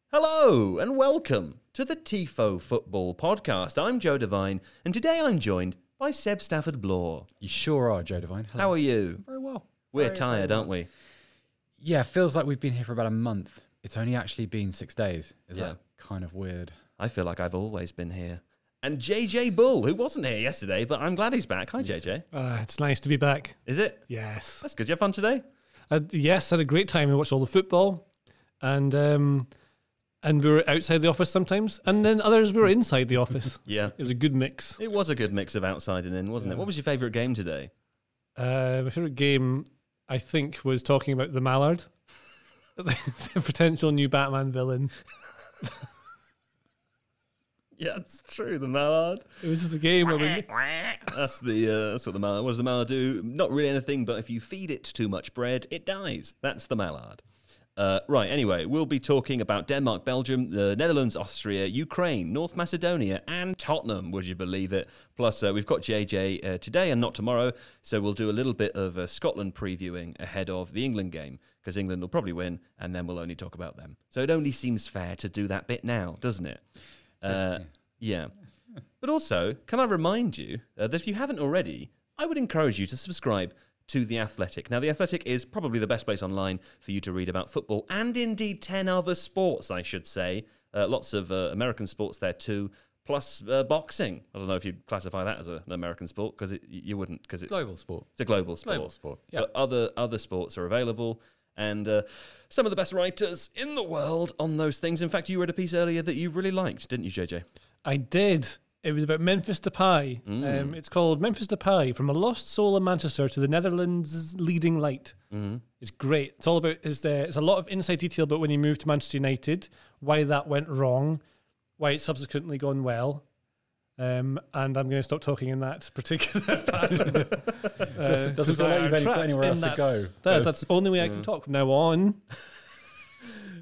Hello and welcome to the Tifo Football podcast. I'm Joe Devine and today I'm joined by Seb Stafford-Bloor. You sure are, Joe Devine. Hello. How are you? Very well. We're tired, aren't we? Yeah, feels like we've been here for about a month. It's only actually been 6 days. Is that kind of weird? I feel like I've always been here. And JJ Bull, who wasn't here yesterday, but I'm glad he's back. Hi, JJ. It's nice to be back. Is it? Yes. That's good. Did you have fun today? Yes, had a great time. I watched all the football, and we were outside the office sometimes, and then others we were inside the office. Yeah. It was a good mix. It was a good mix of outside and in, wasn't it? What was your favourite game today? My favourite game, I think, was talking about the Mallard, the potential new Batman villain. Yeah, it's true. The Mallard. It was just a game where we... That's what the Mallard. What does the Mallard do? Not really anything, but if you feed it too much bread, it dies. That's the Mallard. Right, anyway, we'll be talking about Denmark, Belgium, the Netherlands, Austria, Ukraine, North Macedonia, and Tottenham, would you believe it? Plus, we've got JJ today and not tomorrow, so we'll do a little bit of Scotland previewing ahead of the England game, because England will probably win, and then we'll only talk about them. So it only seems fair to do that bit now, doesn't it? Yeah. But also, can I remind you that if you haven't already, I would encourage you to subscribe to The Athletic. Now, The Athletic is probably the best place online for you to read about football and indeed 10 other sports, I should say. Lots of American sports there too, plus boxing. I don't know if you'd classify that as an American sport, because you wouldn't, because it's Global sport. It's a global sport. Global sport, yeah. But other sports are available, and some of the best writers in the world on those things. In fact, you read a piece earlier that you really liked, didn't you, JJ? I did. It was about Memphis Depay. It's called Memphis Depay, From a Lost Soul in Manchester to the Netherlands' Leading Light. It's great. It's all about, it's a lot of inside detail about when he moved to Manchester United, why that went wrong, why it's subsequently gone well. And I'm going to stop talking in that particular pattern. Doesn't feel like you've only got anywhere else to go. That's the only way I can talk from now on.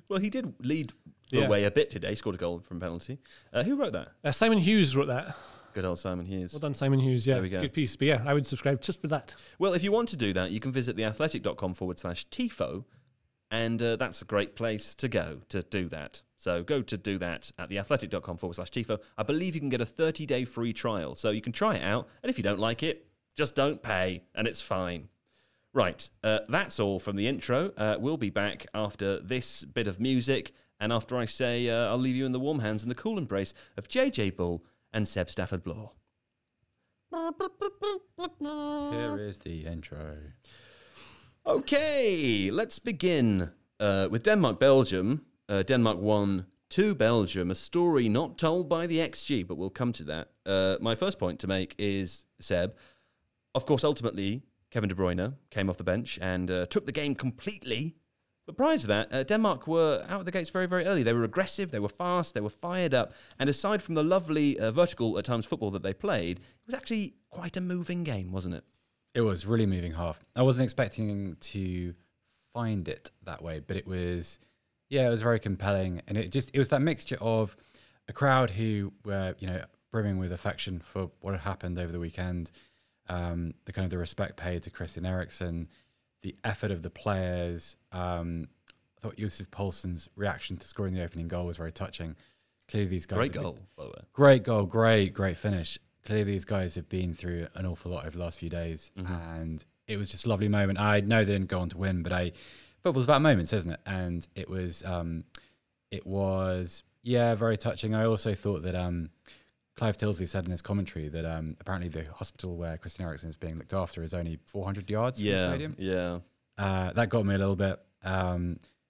Well, he did lead the way a bit today. He scored a goal from penalty. Who wrote that? Simon Hughes wrote that. Good old Simon Hughes. Well done, Simon Hughes. Yeah, There we it's go. a good piece. But yeah, I would subscribe just for that. Well, if you want to do that, you can visit theathletic.com/Tifo, and that's a great place to go to do that. So go to do that at theathletic.com/Tifo. I believe you can get a 30-day free trial, so you can try it out, and if you don't like it, just don't pay, and it's fine. Right, that's all from the intro. We'll be back after this bit of music, and after I say I'll leave you in the warm hands and the cool embrace of JJ Bull and Seb Stafford-Bloor. Here is the intro. Okay, let's begin with Denmark-Belgium. Denmark won to Belgium, a story not told by the XG, but we'll come to that. My first point to make is, Seb, of course, ultimately, Kevin De Bruyne came off the bench and took the game completely. But prior to that, Denmark were out of the gates very, very early. They were aggressive, they were fast, they were fired up. And aside from the lovely vertical, at times, football that they played, it was actually quite a moving game, wasn't it? It was really moving half. I wasn't expecting to find it that way, but it was very compelling. And it was that mixture of a crowd who were, brimming with affection for what had happened over the weekend, the respect paid to Christian Eriksen, the effort of the players. I thought Josef Poulsen's reaction to scoring the opening goal was very touching. Clearly these guys... Great goal, by the way. Great goal, great finish. Clearly these guys have been through an awful lot over the last few days, and it was just a lovely moment. I know they didn't go on to win, but football's about moments, isn't it? And it was very touching. I also thought that Clive Tilsley said in his commentary that apparently the hospital where Christian Eriksen is being looked after is only 400 yards from the stadium. Yeah. That got me a little bit.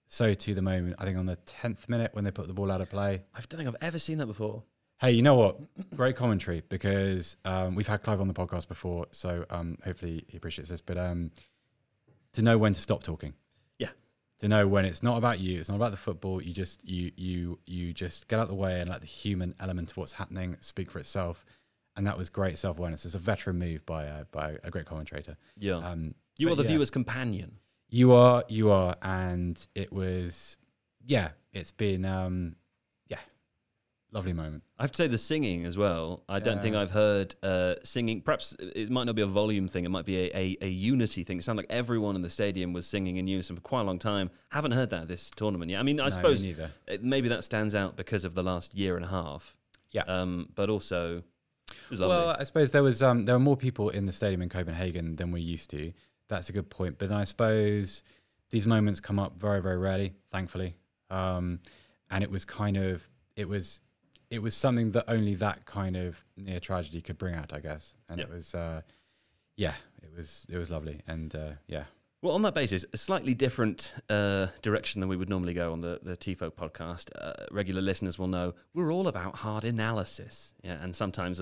So to the moment, I think on the 10th minute when they put the ball out of play. I don't think I've ever seen that before. Hey, you know what? Great commentary, because we've had Clive on the podcast before, so hopefully he appreciates this. But to know when to stop talking. Yeah. To know when it's not about you, it's not about the football. You just get out of the way and let the human element of what's happening speak for itself. And that was great self-awareness. It's a veteran move by a great commentator. Yeah. You are the viewer's companion. You are, and it was, it's been, lovely moment. I have to say the singing as well. I don't think I've heard singing. Perhaps it might not be a volume thing. It might be a unity thing. It sounded like everyone in the stadium was singing in unison for quite a long time. Haven't heard that this tournament yet. I mean, I suppose maybe that stands out because of the last year and a half. Yeah. But also, it was lovely. Well, I suppose there were more people in the stadium in Copenhagen than we used to. That's a good point. But I suppose these moments come up very, very rarely, thankfully. And it was kind of it was something that only that kind of near tragedy could bring out, I guess. And it was it was lovely. And Well, on that basis, a slightly different direction than we would normally go on the Tifo podcast. Regular listeners will know we're all about hard analysis, and sometimes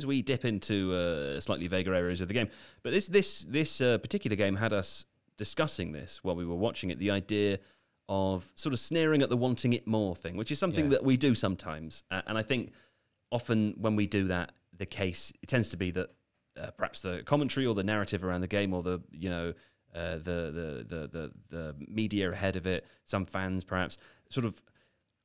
we dip into slightly vaguer areas of the game. But this particular game had us discussing this while we were watching it. The idea of sort of sneering at the wanting it more thing, which is something that we do sometimes, and I think often when we do that, the case it tends to be that. Perhaps the commentary or the narrative around the game, or the media ahead of it, some fans perhaps sort of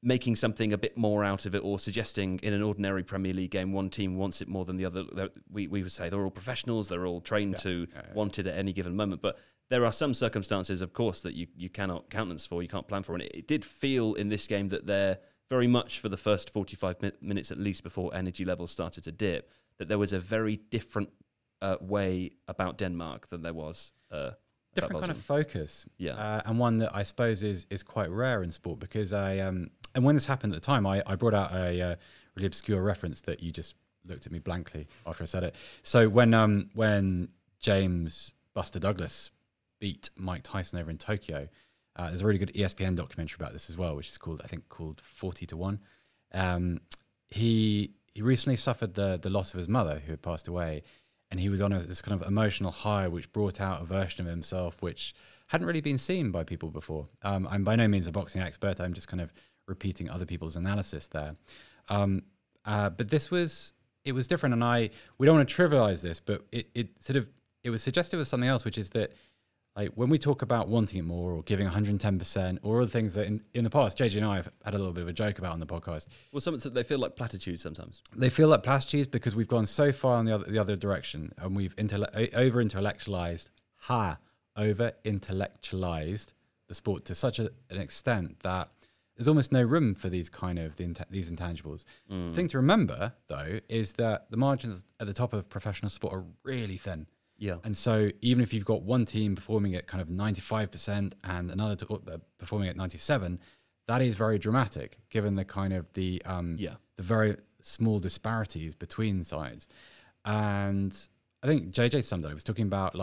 making something a bit more out of it, or suggesting in an ordinary Premier League game one team wants it more than the other. We would say they're all professionals, they're all trained to want it at any given moment, but there are some circumstances, of course, that you cannot countenance for, you can't plan for, and it did feel in this game that they're very much for the first 45 minutes at least before energy levels started to dip, that there was a very different way about Denmark than there was different kind of focus, yeah, and one that I suppose is quite rare in sport, because and when this happened at the time, I brought out a really obscure reference that you just looked at me blankly after I said it. So when James Buster Douglas beat Mike Tyson over in Tokyo, there's a really good ESPN documentary about this as well, which is called 40 to 1. He recently suffered the loss of his mother, who had passed away, and he was on this kind of emotional high, which brought out a version of himself which hadn't really been seen by people before. I'm by no means a boxing expert. I'm just kind of repeating other people's analysis there. But it was different, and we don't want to trivialize this, but it was suggestive of something else, which is that, like, when we talk about wanting it more or giving 110% or other things that in the past, JJ and I have had a little bit of a joke about on the podcast. Well, they feel like platitudes sometimes. They feel like platitudes because we've gone so far in the other direction, and we've over-intellectualized the sport to such an extent that there's almost no room for these kind of these intangibles. The thing to remember, though, is that the margins at the top of professional sport are really thin. Yeah. And so even if you've got one team performing at kind of 95% and another performing at 97%, that is very dramatic, given the kind of the very small disparities between sides. And I think JJ summed it up. He was talking about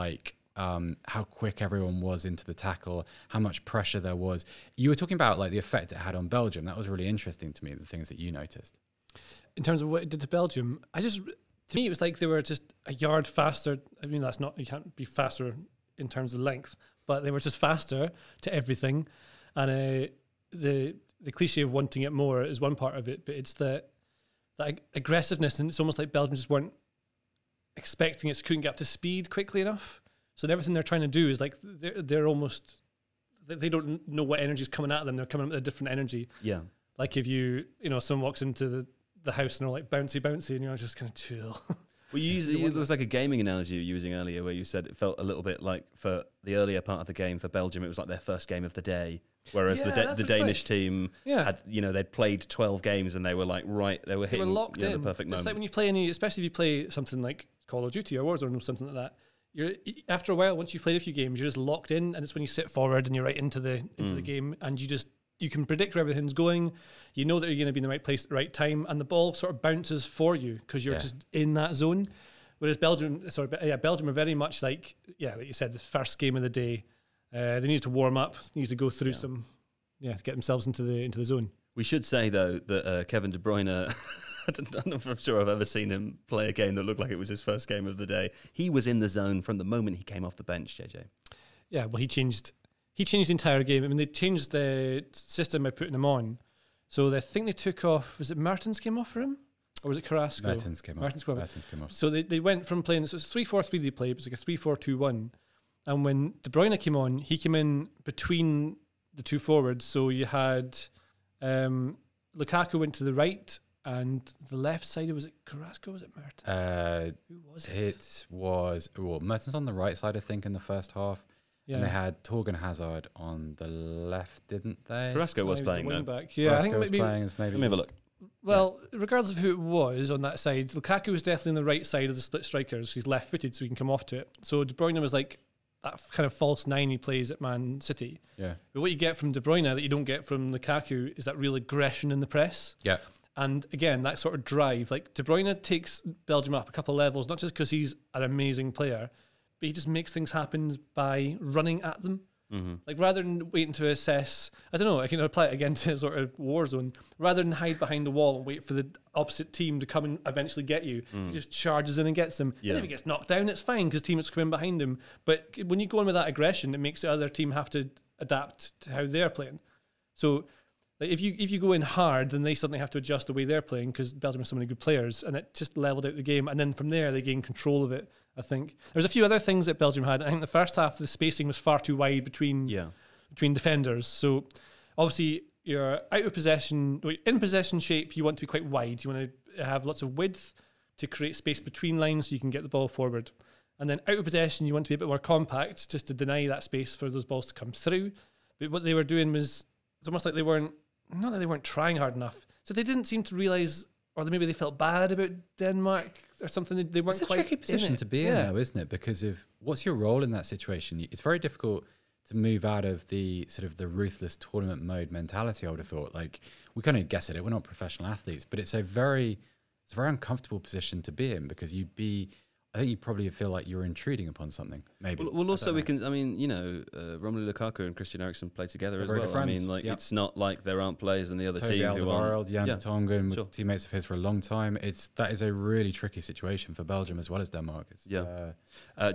how quick everyone was into the tackle, how much pressure there was. You were talking about like the effect it had on Belgium. That was really interesting to me, the things that you noticed. In terms of what it did to Belgium, to me, it was like they were just a yard faster. I mean, you can't be faster in terms of length, but they were just faster to everything. And the cliche of wanting it more is one part of it, but it's the aggressiveness, and it's almost like Belgium just weren't expecting it, so couldn't get up to speed quickly enough. So everything they're trying to do is like they're almost, they don't know what energy is coming at them. They're coming with a different energy. Yeah. Like if someone walks into the house and they're like bouncy, and you're just kind of chill. Well, it was like a gaming analogy you were using earlier, where you said it felt a little bit like for the earlier part of the game for Belgium, it was like their first game of the day, whereas the Danish team had, they'd played 12 games and they were like they were hitting locked in the perfect moment. It's like when you play especially if you play something like Call of Duty or Warzone or something like that. You're after a while, once you've played a few games, you're just locked in, and it's when you sit forward and you're right into the game, and you can predict where everything's going. You know that you're going to be in the right place at the right time, and the ball sort of bounces for you because you're just in that zone. Whereas Belgium are very much like you said, the first game of the day. They needed to warm up, needed to go through to get themselves into the zone. We should say though that Kevin De Bruyne, I don't know if I'm sure I've ever seen him play a game that looked like it was his first game of the day. He was in the zone from the moment he came off the bench, JJ. Yeah, well, he changed the entire game. I mean, they changed the system by putting him on. So I think they took off, was it Mertens came off for him? Or was it Carrasco? Mertens came off. So they went from playing, so it's 3-4-3 they played, it was like a 3-4-2-1. And when De Bruyne came on, he came in between the two forwards. So you had Lukaku went to the right, and the left side, was it Carrasco? Was it Mertens? Who was it? Mertens on the right side, I think, in the first half. Yeah. And they had Torgan Hazard on the left, didn't they? Carrasco was playing though. Back. Yeah, Carrasco I think was playing as maybe. Let me have a look. Well, regardless of who it was on that side, Lukaku was definitely on the right side of the split strikers. He's left-footed, so he can come off to it. So De Bruyne was like that kind of false nine he plays at Man City. Yeah. But what you get from De Bruyne that you don't get from Lukaku is that real aggression in the press. Yeah. And again, that sort of drive. Like De Bruyne takes Belgium up a couple of levels, not just because he's an amazing player, but he just makes things happen by running at them. Mm-hmm. Like rather than waiting to assess, I don't know, I can apply it again to sort of Warzone. Rather than hide behind the wall and wait for the opposite team to come and eventually get you, he just charges in and gets them. Yeah. And if he gets knocked down, it's fine because teammates come in behind him. But when you go in with that aggression, it makes the other team have to adapt to how they're playing. So like if you go in hard, then they suddenly have to adjust the way they're playing because Belgium has so many good players, and it just leveled out the game. And then from there, they gain control of it. I think there's a few other things that Belgium had. I think the first half, the spacing was far too wide between defenders. So obviously, you're out of possession. In possession shape, you want to be quite wide. You want to have lots of width to create space between lines so you can get the ball forward. And then out of possession, you want to be a bit more compact just to deny that space for those balls to come through. But what they were doing was, it's almost like they weren't trying hard enough. So they didn't seem to realise, or maybe they felt bad about Denmark or something. They weren't quite. It's a tricky position to be in, though, isn't it? Because of what's your role in that situation? It's very difficult to move out of the sort of the ruthless tournament mode mentality. I would have thought, like, we kind of guess at it. We're not professional athletes, but it's a very uncomfortable position to be in because I think you probably feel like you're intruding upon something. Maybe. Well, also we can. I mean, Romelu Lukaku and Christian Eriksen play together as well. Friends. I mean, like it's not like there aren't players in the other team who are. Jan Vertonghen, sure. Teammates of his for a long time. That is a really tricky situation for Belgium as well as Denmark.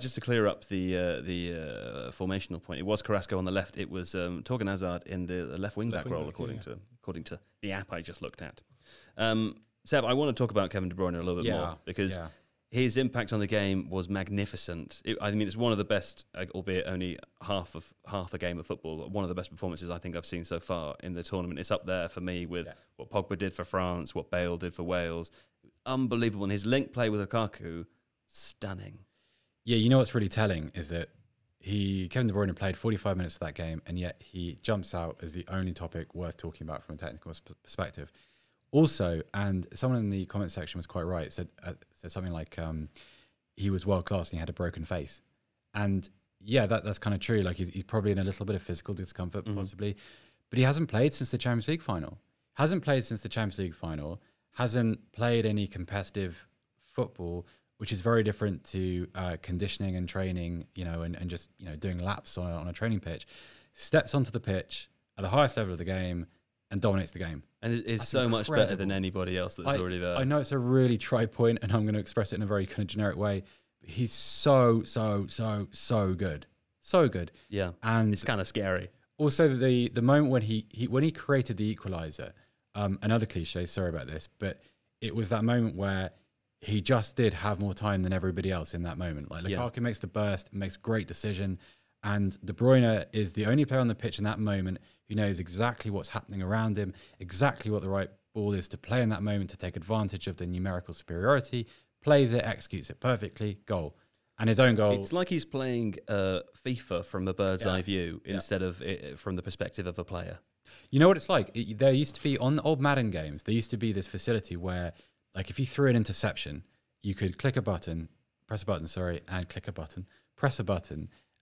Just to clear up the formational point, it was Carrasco on the left. It was Torgan Hazard in the left wing back role, according to the app I just looked at. Seb, I want to talk about Kevin De Bruyne a little bit more because. Yeah. His impact on the game was magnificent. I mean, it's one of the best, albeit only half a game of football, one of the best performances I think I've seen so far in the tournament. It's up there for me with what Pogba did for France, what Bale did for Wales. Unbelievable. And his link play with Lukaku, stunning. Yeah, you know what's really telling is that Kevin De Bruyne played 45 minutes of that game, and yet he jumps out as the only topic worth talking about from a technical perspective. Also, and someone in the comment section was quite right, said something like he was world class and he had a broken face. And yeah, that's kind of true. Like he's probably in a little bit of physical discomfort possibly, but he hasn't played since the Champions League final. Hasn't played any competitive football, which is very different to conditioning and training, and just, doing laps on a training pitch. Steps onto the pitch at the highest level of the game and dominates the game. And it's so much better than anybody else that's already there. I know it's a really trite point, and I'm going to express it in a very kind of generic way, but he's so good. So good. Yeah, and it's kind of scary. Also, the moment when he created the equaliser, another cliche, sorry about this, but it was that moment where he just did have more time than everybody else in that moment. Like Lukaku makes the burst, makes a great decision, and De Bruyne is the only player on the pitch in that moment who knows exactly what's happening around him, exactly what the right ball is to play in that moment to take advantage of the numerical superiority, plays it, executes it perfectly, goal. And his own goal. It's like he's playing FIFA from a bird's eye view instead of from the perspective of a player. You know what it's like? There used to be, on the old Madden games, there used to be this facility where, like, if you threw an interception, you could press a button,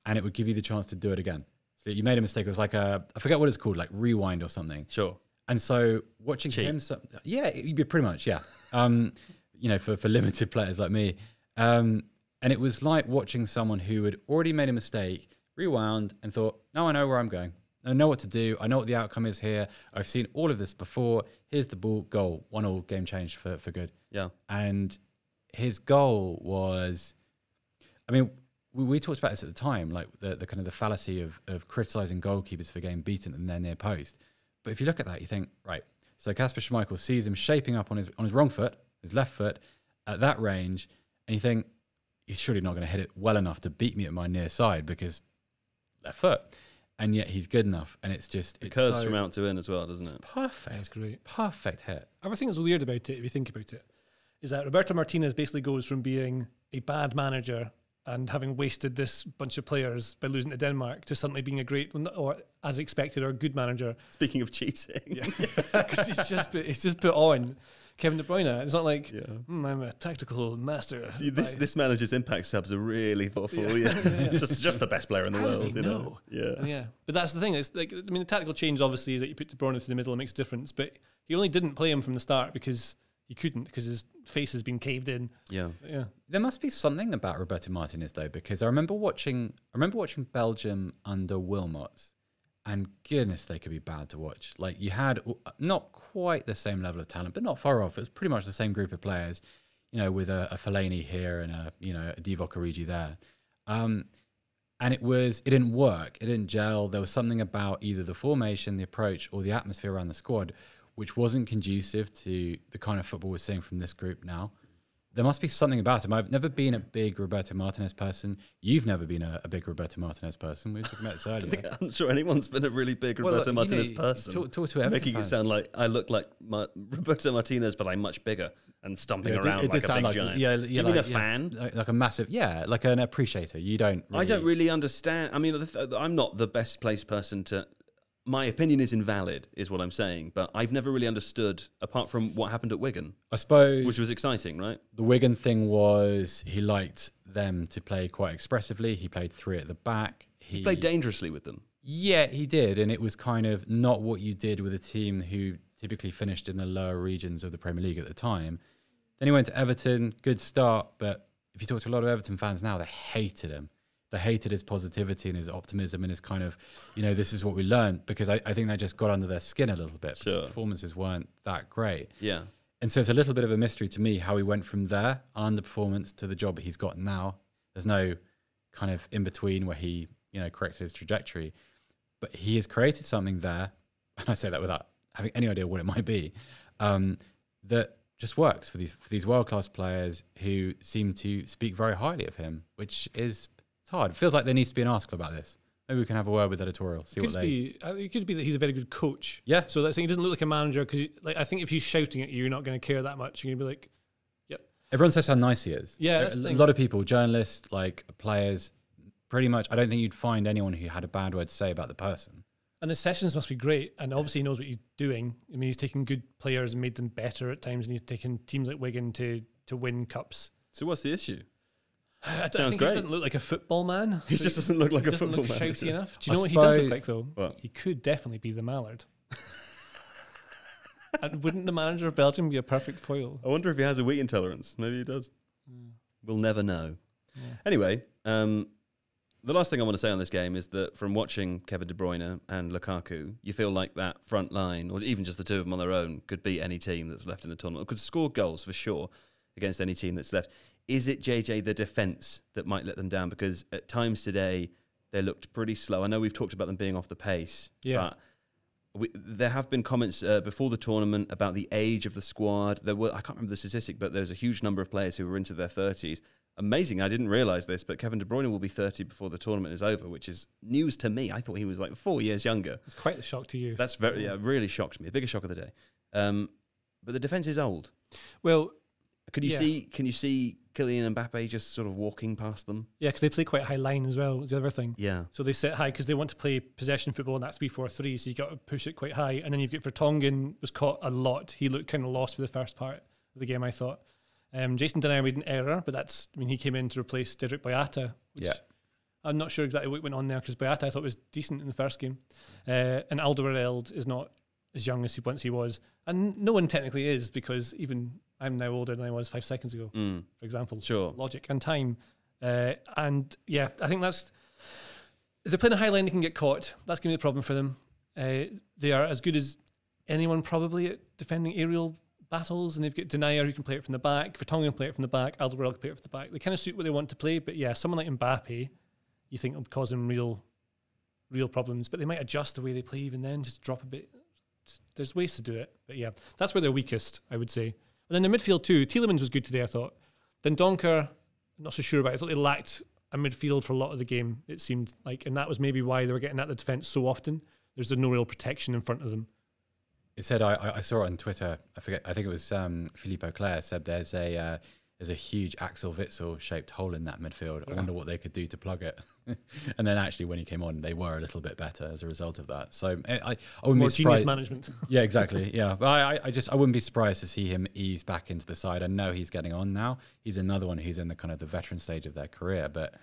and it would give you the chance to do it again. So you made a mistake. It was like I forget what it's called, like rewind or something. Sure. And so watching him, pretty much, yeah. For limited players like me. And it was like watching someone who had already made a mistake, rewound, and thought, now I know where I'm going. I know what to do. I know what the outcome is here. I've seen all of this before. Here's the ball, goal, 1-1, game changed for good. Yeah. And his goal was, I mean, we talked about this at the time, like the kind of the fallacy of criticizing goalkeepers for getting beaten in their near post. But if you look at that, you think, right, so Kasper Schmeichel sees him shaping up on his wrong foot, his left foot, at that range, and you think, he's surely not going to hit it well enough to beat me at my near side because left foot. and yet he's good enough. And it's curves from out to in as well, doesn't it? Perfect. That's great. Perfect hit. Everything that's weird about it, if you think about it, is that Roberto Martinez basically goes from being a bad manager and having wasted this bunch of players by losing to Denmark to suddenly being a great, or as expected, or a good manager. Speaking of cheating. Yeah, because he's just put on Kevin De Bruyne. It's not like, I'm a tactical master. This manager's impact subs are really thoughtful. Yeah. Just the best player in the world. Does he know? Yeah. But that's the thing. It's like, I mean, the tactical change obviously is that you put De Bruyne through the middle and makes a difference. But he only didn't play him from the start because he couldn't, because his face has been caved in. Yeah. There must be something about Roberto Martinez though, because I remember watching Belgium under Wilmots, and goodness, they could be bad to watch. Like, you had not quite the same level of talent, but not far off. It was pretty much the same group of players, with a Fellaini here and a Divock Origi there. And it didn't work. It didn't gel. There was something about either the formation, the approach, or the atmosphere around the squad, which wasn't conducive to the kind of football we're seeing from this group now. There must be something about him. I've never been a big Roberto Martinez person. You've never been a big Roberto Martinez person. We were talking about this earlier. I'm not sure anyone's been a really big Roberto Martinez person. Talk to Everton making fans. it sound like I look like Roberto Martinez, but I'm much bigger and stomping around like a big giant. Do you mean a fan? Like a massive, like an appreciator. You don't. I don't really understand. I mean, I'm not the best placed person to. My opinion is invalid, is what I'm saying, but I've never really understood, apart from what happened at Wigan. I suppose. Which was exciting, right? The Wigan thing was he liked them to play quite expressively. He played three at the back. He played dangerously with them. Yeah, he did, and it was kind of not what you did with a team who typically finished in the lower regions of the Premier League at the time. Then he went to Everton, good start, but if you talk to a lot of Everton fans now, they hated him. They hated his positivity and his optimism and his kind of, this is what we learned, because I think they just got under their skin a little bit. Sure. Because performances weren't that great. Yeah. And so it's a little bit of a mystery to me how he went from there, underperformance, to the job that he's got now. There's no kind of in between where he, corrected his trajectory. But he has created something there, and I say that without having any idea what it might be, that just works for these world-class players who seem to speak very highly of him, which is... It's hard. It feels like there needs to be an article about this. Maybe we can have a word with editorial. It could be that he's a very good coach. Yeah. So that's saying he doesn't look like a manager, because I think if he's shouting at you, you're not going to care that much. You're going to be like, yep. Everyone says how nice he is. Yeah. A lot of people, journalists, like players, pretty much. I don't think you'd find anyone who had a bad word to say about the person. And the sessions must be great. And obviously he knows what he's doing. I mean, he's taken good players and made them better at times, and he's taken teams like Wigan to win cups. So what's the issue? I think he doesn't look like a football man. He just doesn't look like a football man. Doesn't look shouty enough. Do you know what he does look like, though? What? He could definitely be the Mallard. And wouldn't the manager of Belgium be a perfect foil? I wonder if he has a wheat intolerance. Maybe he does. We'll never know. Yeah. Anyway, the last thing I want to say on this game is that from watching Kevin De Bruyne and Lukaku, you feel like that front line, or even just the two of them on their own, could beat any team that's left in the tournament. Could score goals for sure against any team that's left. Is it, JJ, the defence that might let them down? Because at times today, they looked pretty slow. I know we've talked about them being off the pace, but there have been comments before the tournament about the age of the squad. I can't remember the statistic, but there's a huge number of players who were into their 30s. Amazing. I didn't realise this, but Kevin De Bruyne will be 30 before the tournament is over, which is news to me. I thought he was like 4 years younger. It's quite the shock to you. That's really shocked me. The biggest shock of the day. But the defence is old. Well, can you see Kylian Mbappe just sort of walking past them? Yeah, because they play quite a high line as well, is the other thing. Yeah. So they sit high because they want to play possession football, and that's 3-4-3, so you got to push it quite high. And then you've got Vertonghen was caught a lot. He looked kind of lost for the first part of the game, I thought. Jason Denayer made an error, but he came in to replace Cedric Boyata, which I'm not sure exactly what went on there, because Boyata I thought was decent in the first game. And Alderweireld is not as young as he once he was. And no one technically is, because even I'm now older than I was 5 seconds ago, for example. Sure. Logic and time. And yeah, I think that's... If they're playing a high line, they can get caught. That's going to be a problem for them. They are as good as anyone probably at defending aerial battles, and they've got Denayer who can play it from the back, Vertonghen can play it from the back, Alderweireld can play it from the back. They kind of suit what they want to play, but yeah, someone like Mbappe, you think will cause them real problems, but they might adjust the way they play even then, just drop a bit. There's ways to do it, but yeah, that's where they're weakest, I would say. And then the midfield too, Tielemans was good today, I thought. Then Donker, I'm not so sure about it. I thought they lacked a midfield for a lot of the game, it seemed like, and that was maybe why they were getting at the defence so often. There's no real protection in front of them. It said, I saw it on Twitter, I forget, I think it was Philippe Auclair said there's a huge Axel Witsel shaped hole in that midfield. I wonder what they could do to plug it. And then actually when he came on, they were a little bit better as a result of that. So I wouldn't More be genius surprised. management. Yeah, exactly. Yeah, but I wouldn't be surprised to see him ease back into the side. I know he's getting on now. He's another one who's in the kind of the veteran stage of their career. But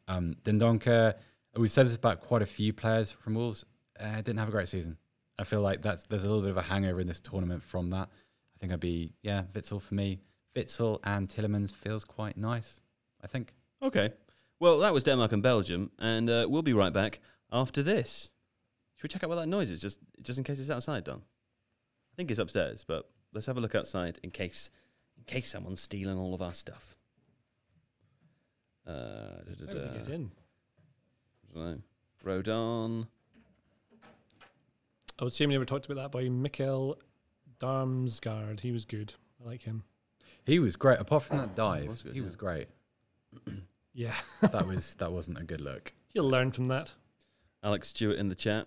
Dendoncker, we've said this about quite a few players from Wolves, didn't have a great season. I feel like there's a little bit of a hangover in this tournament from that. I think I'd be Witsel for me. Witsel and Tielemans feels quite nice, I think. Okay. Well, that was Denmark and Belgium, and we'll be right back after this. Should we check out what that noise is, just in case it's outside, Don? I think it's upstairs, but let's have a look outside in case someone's stealing all of our stuff. Get in. Right. Rodon. I would say we never talked about that boy, Mikkel Darmsgaard. He was good. I like him. He was great. Apart from that dive, was good, he was great. Yeah. That wasn't a good look. He'll learn from that. Alex Stewart in the chat.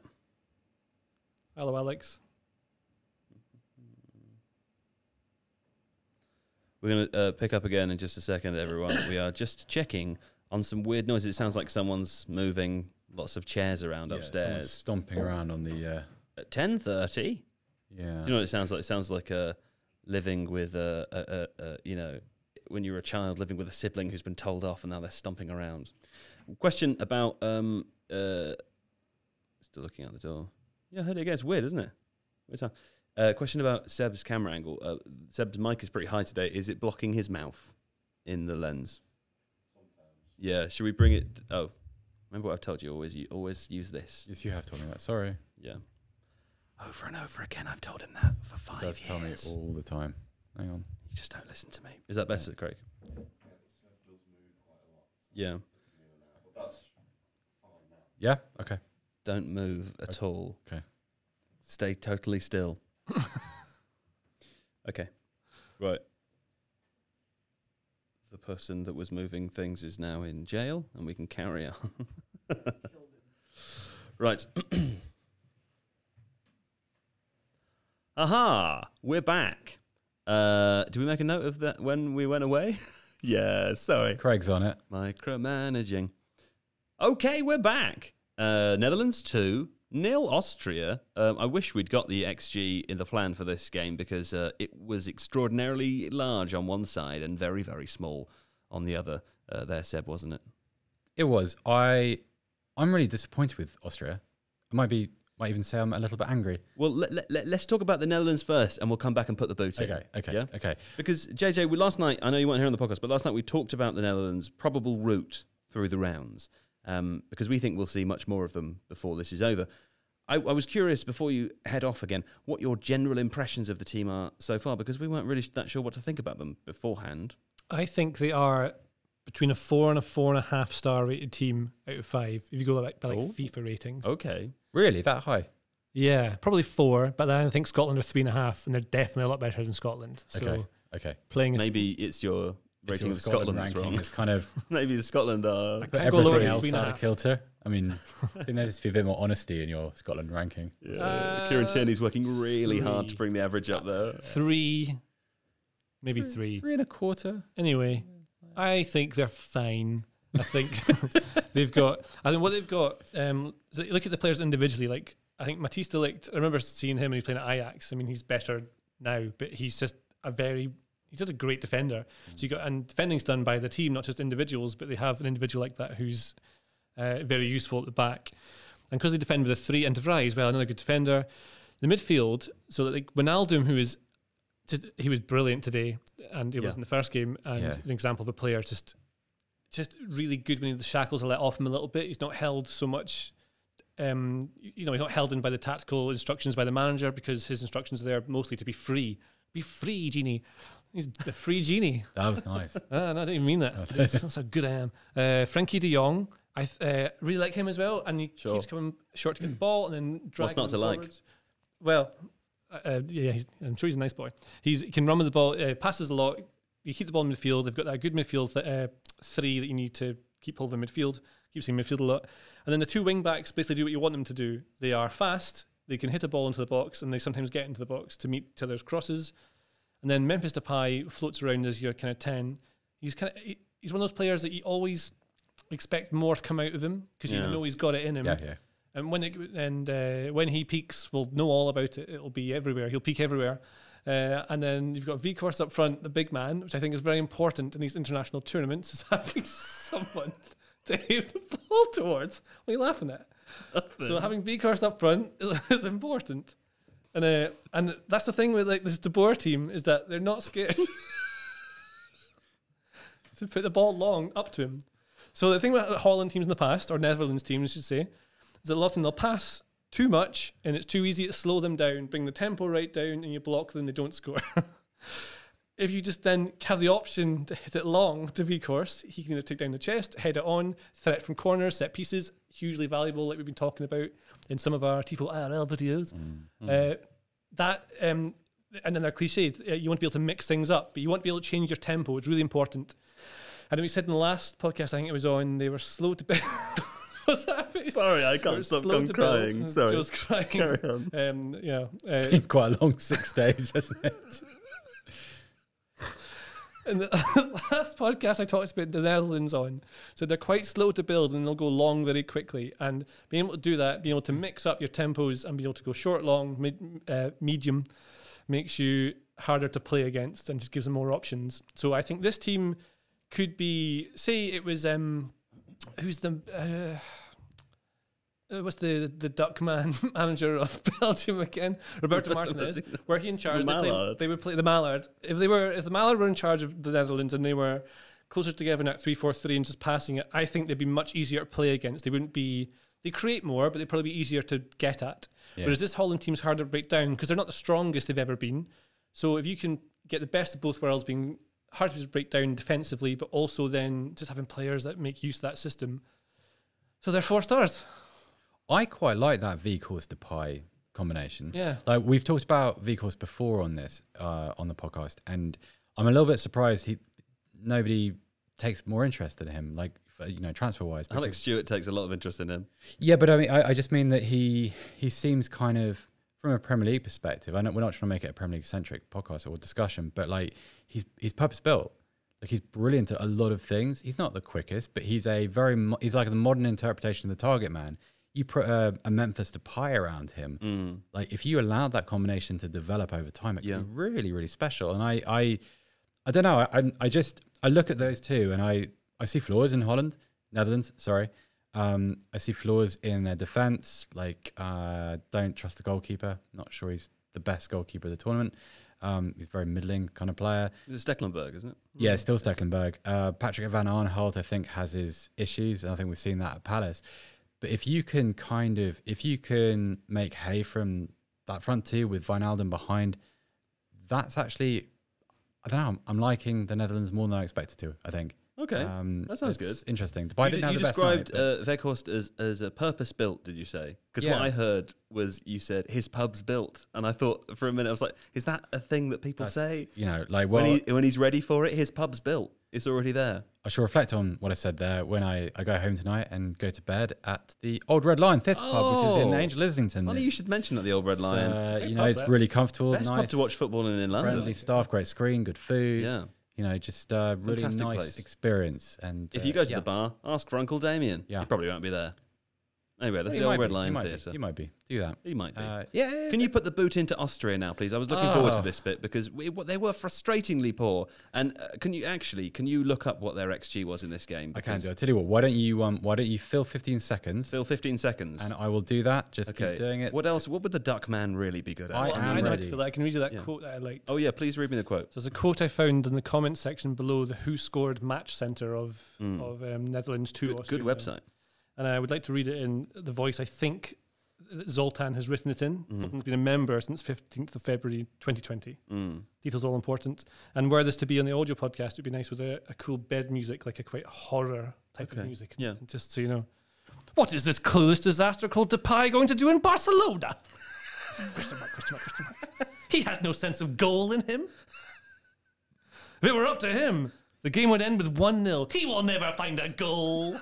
Hello, Alex. We're going to pick up again in just a second, everyone. We are just checking on some weird noises. It sounds like someone's moving lots of chairs around Someone's upstairs. stomping around on the... At 10:30? yeah. Do you know what it sounds like? It sounds like living with you know, when you were a child, living with a sibling who's been told off and now they're stomping around. Question about still looking out the door. Yeah, I heard it again. It's weird, isn't it? Weird time. Question about Seb's camera angle. Seb's mic is pretty high today. Is it blocking his mouth in the lens? Sometimes. Yeah. Should we bring it? Oh, remember what I've told you? Always use this. Yes, you have told me that. Sorry. Yeah. Over and over again, I've told him that for 5 years. He does tell me all the time. Hang on. You just don't listen to me. Is that better, Craig? Yeah. Yeah? Okay. Don't move at all. Okay. Stay totally still. Okay. Right. The person that was moving things is now in jail, and we can carry on. Right. Aha! We're back. Do we make a note of that when we went away? Yeah, sorry. Craig's on it. Micromanaging. Okay, we're back. Netherlands 2-0 Austria. I wish we'd got the XG in the plan for this game because it was extraordinarily large on one side and very, very small on the other. There, Seb, wasn't it? It was. I'm really disappointed with Austria. I might even say I'm a little bit angry. Well, let's talk about the Netherlands first, and we'll come back and put the boot in. Okay. Because, JJ, last night, I know you weren't here on the podcast, but last night we talked about the Netherlands' probable route through the rounds, because we think we'll see much more of them before this is over. I was curious, before you head off again, what your general impressions of the team are so far, because we weren't really that sure what to think about them beforehand. I think they are between a 4 and a 4.5 star rated team out of 5, if you go by FIFA ratings. Okay. Really? That high? Yeah, probably 4, but then I think Scotland are 3.5, and they're definitely a lot better than Scotland. So Okay. playing Maybe it's your rating of Scotland that's wrong. It's kind of Maybe Scotland are... I put can't go lower everything than else out of 3.5. kilter. I mean, I think there needs to be a bit more honesty in your Scotland ranking. Yeah. Kieran Tierney's working really hard 3. to bring the average up there. 3, maybe 3. 3.25. Anyway, I think they're fine. I think they've got. I think what they've got. So look at the players individually. Like I think Matthijs de Ligt. I remember seeing him when he was playing at Ajax. I mean, he's better now, but he's just he's just a great defender. So you got, and defending's done by the team, not just individuals. But they have an individual like that who's very useful at the back. And because they defend with a 3, and De Vrij as well, another good defender. The midfield. So that like Wijnaldum, who is he was brilliant today, and he was in the first game, and an example of a player just really good when the shackles are let off him a little bit. He's not held so much, he's not held in by the tactical instructions by the manager, because his instructions are there mostly to be free. Be free, Genie. He's the free Genie. That was nice. No, I don't even mean that. That's how good I am. Frankie de Jong, I really like him as well, and he keeps coming short to get the ball and then dragging What's not to forwards. Well, I'm sure he's a nice boy. He can run with the ball, passes a lot. You keep the ball in midfield. They've got that good midfield 3 that you need to keep hold of the midfield. Keep saying midfield a lot. And then the two wing backs basically do what you want them to do. They are fast. They can hit a ball into the box, and they sometimes get into the box to meet each other's crosses. And then Memphis Depay floats around as your kind of 10. He's one of those players that you always expect more to come out of him because you know he's got it in him. Yeah, yeah. And when he peaks, we'll know all about it. It'll be everywhere. He'll peak everywhere. And then you've got Weghorst up front, the big man, which I think is very important in these international tournaments, is having someone to aim the ball towards. What are you laughing at? So having Weghorst up front is important. And that's the thing with like this De Boer team, is that they're not scared to put the ball long up to him. So the thing about Holland teams in the past, or Netherlands teams, I should say, is that a lot of them they'll pass too much, and it's too easy to slow them down, bring the tempo right down, and you block them, they don't score. If you just then have the option to hit it long to Weghorst, he can either take down the chest, head it on, threat from corners, set pieces, hugely valuable, like we've been talking about in some of our Tifo IRL videos. And then they're cliches. You want to be able to mix things up, but you want to be able to change your tempo. It's really important. And we said in the last podcast, I think it was on, they were slow to build. What's that face? Sorry, I can't stop crying. Sorry. Joe's crying. Carry on. It's been quite a long 6 days, hasn't it? In the last podcast, I talked about the Netherlands on. So they're quite slow to build and they'll go long very quickly. And being able to do that, being able to mix up your tempos and be able to go short, long, medium, makes you harder to play against and just gives them more options. So I think this team could be, say it was, who's the... what's the Duckman manager of Belgium again? Roberto Martinez. Were he in charge? They would play the Mallard. If the Mallard were in charge of the Netherlands and they were closer together at 3-4-3 and just passing it, I think they'd be much easier to play against. They wouldn't be. They create more, but they'd probably be easier to get at. Yeah. Whereas this Holland team's harder to break down because they're not the strongest they've ever been. So if you can get the best of both worlds, being hard to break down defensively, but also then just having players that make use of that system. So they're 4 stars. I quite like that Weghorst Depay combination. Yeah. Like we've talked about Weghorst before on this, on the podcast, and I'm a little bit surprised nobody takes more interest in him, like, transfer wise. Alex Stewart takes a lot of interest in him. Yeah, but I mean, I just mean that he seems kind of, from a Premier League perspective, I know we're not trying to make it a Premier League centric podcast or discussion, but like he's purpose built. Like he's brilliant at a lot of things. He's not the quickest, but he's like the modern interpretation of the target man. You put a Memphis Depay around him, like if you allowed that combination to develop over time, it could be really, really special. And I don't know. I look at those two, and I see flaws in Netherlands. Sorry, I see flaws in their defense. Like don't trust the goalkeeper. Not sure he's the best goalkeeper of the tournament. He's a very middling kind of player. It's Stecklenburg, isn't it? Yeah, still Stecklenburg. Patrick Van Arnholt, I think, has his issues, and I think we've seen that at Palace. But if you can make hay from that front two with Wijnaldum behind, that's actually, I don't know, I'm liking the Netherlands more than I expected to, I think. Okay, that sounds good. Interesting. You described Weghorst as a purpose built, did you say? Because what I heard was you said his pub's built, and I thought for a minute I was like, is that a thing that people say? Like when he's ready for it, his pub's built. It's already there. I shall reflect on what I said there when I go home tonight and go to bed at the Old Red Lion Theatre Pub, which is in Angel Islington. Funny you should mention that, the Old Red Lion. It's really comfortable, best nice pub to watch football in London. Friendly staff, great screen, good food. Yeah. Just really fantastic nice place. experience. And if you go to the bar, ask for Uncle Damien. Yeah. He probably won't be there. Anyway, that's the Old Red Lion Theatre. You might be. Do that. He might be. Yeah. Can you put the boot into Austria now, please? I was looking forward to this bit because they were frustratingly poor. And can you look up what their XG was in this game? I can do. I'll tell you what. Why don't you fill 15 seconds? Fill 15 seconds. And I will do that. Just keep doing it. What else? What would the duck man really be good at? I know how to fill that. I can read you that quote that I liked. Oh yeah, please read me the quote. So there's a quote I found in the comment section below the Who Scored Match Center of Netherlands 2 Austria. Good website. And I would like to read it in the voice I think Zoltan has written it in. Zoltan's been a member since 15th of February 2020. Details all important. And were this to be on the audio podcast, it would be nice with a cool bed music, like a quite horror type of music. Yeah. Just so you know. What is this clueless disaster called Depay going to do in Barcelona? Question mark. He has no sense of goal in him. If it were up to him, The game would end with 1-0. He will never find a goal.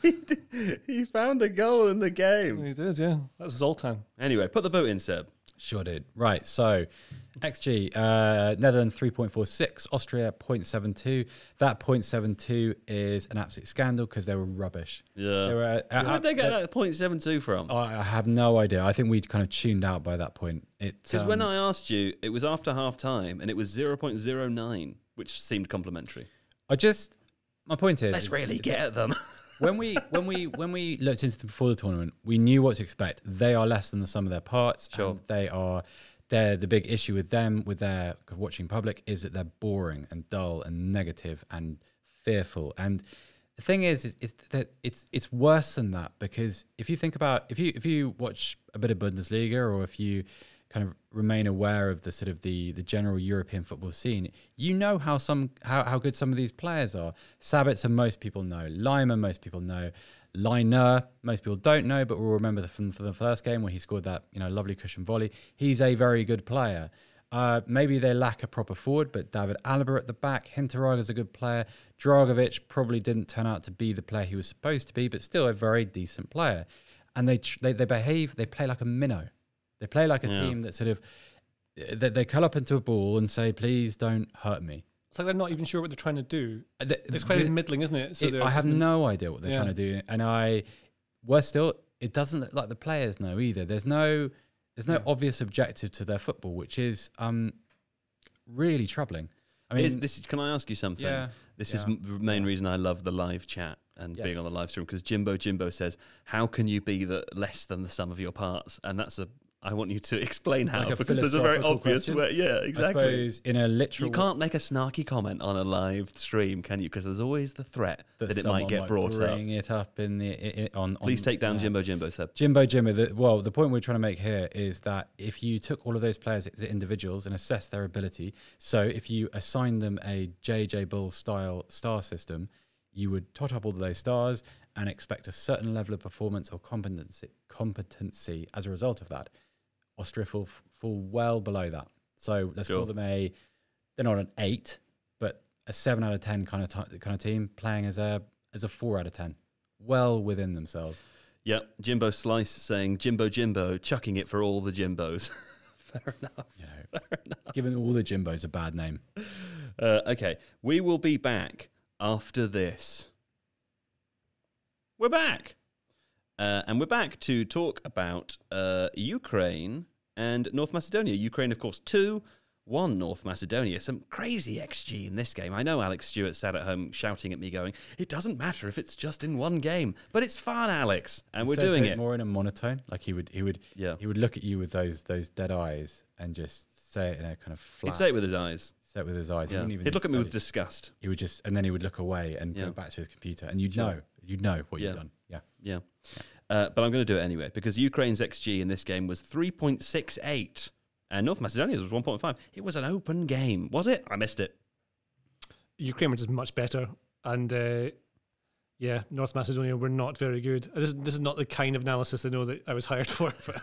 He found a goal in the game. He did, yeah. That's Zoltan. Anyway, put the boat in, Seb. Sure did. Right, so XG, Netherlands 3.46, Austria 0.72. That 0.72 is an absolute scandal because they were rubbish. Yeah. They were, Where'd they get that 0.72 from? I have no idea. I think we'd kind of tuned out by that point. Because when I asked you, it was after half time and it was 0.09, which seemed complimentary. My point is, Let's really get at them. when we looked into them before the tournament, we knew what to expect. They are less than the sum of their parts. Sure. And they're the big issue with them, with their watching public, is that they're boring and dull and negative and fearful. And the thing is that it's worse than that, because if you think about, if you watch a bit of Bundesliga, or if you kind of remain aware of the sort of the general European football scene, you know how good some of these players are. Sabitzer, most people know. Lima, most people know. Liner, most people don't know, but will remember from the first game when he scored that lovely cushion volley. He's a very good player. Maybe they lack a proper forward, but David Alaba at the back, Hinterrag's a good player. Dragovic probably didn't turn out to be the player he was supposed to be, but still a very decent player. And they play like a minnow. They play like a team that sort of, they curl up into a ball and say, please don't hurt me. It's like they're not even sure what they're trying to do. It's quite middling, isn't it? So I have no idea what they're trying to do. And it doesn't look like the players know either. There's no obvious objective to their football, which is really troubling. I mean, can I ask you something? Yeah. This is the main reason I love the live chat and being on the live stream, because Jimbo says, how can you be less than the sum of your parts? And I want you to explain how, because there's a very obvious way. Yeah, exactly. I suppose in a literal... You can't make a snarky comment on a live stream, can you? Because there's always the threat that it might get brought up. Bring it up on Please take down Jimbo, Seb. Jimbo. The point we're trying to make here is that if you took all of those players as individuals and assessed their ability, so if you assign them a JJ Bull style star system, you would tot up all of those stars and expect a certain level of performance or competency as a result of that. Austria fall well below that. So let's call them they're not an 8, but a 7 out of 10 kind of team, playing as a 4 out of 10. Well within themselves. Yep. Jimbo Slice saying, Jimbo, chucking it for all the Jimbos. Fair enough. Fair enough. Giving all the Jimbos a bad name. Okay. We will be back after this. We're back. And we're back to talk about Ukraine and North Macedonia. Ukraine, of course, 2-1 North Macedonia. Some crazy XG in this game. I know Alex Stewart sat at home shouting at me going, it doesn't matter if it's just in one game, but it's fun, Alex. And we're doing it more in a monotone. Like he would look at you with those dead eyes and just say it in a kind of flat. He'd say it with his eyes. Say it with his eyes. Yeah. He'd look at me with disgust. He would and then he would look away and go back to his computer, and you'd know what you've done. Yeah. But I'm going to do it anyway, because Ukraine's XG in this game was 3.68 and North Macedonia's was 1.5. It was an open game. Was it? I missed it. Ukraine were just much better. And North Macedonia were not very good. This is not the kind of analysis I know that I was hired for. But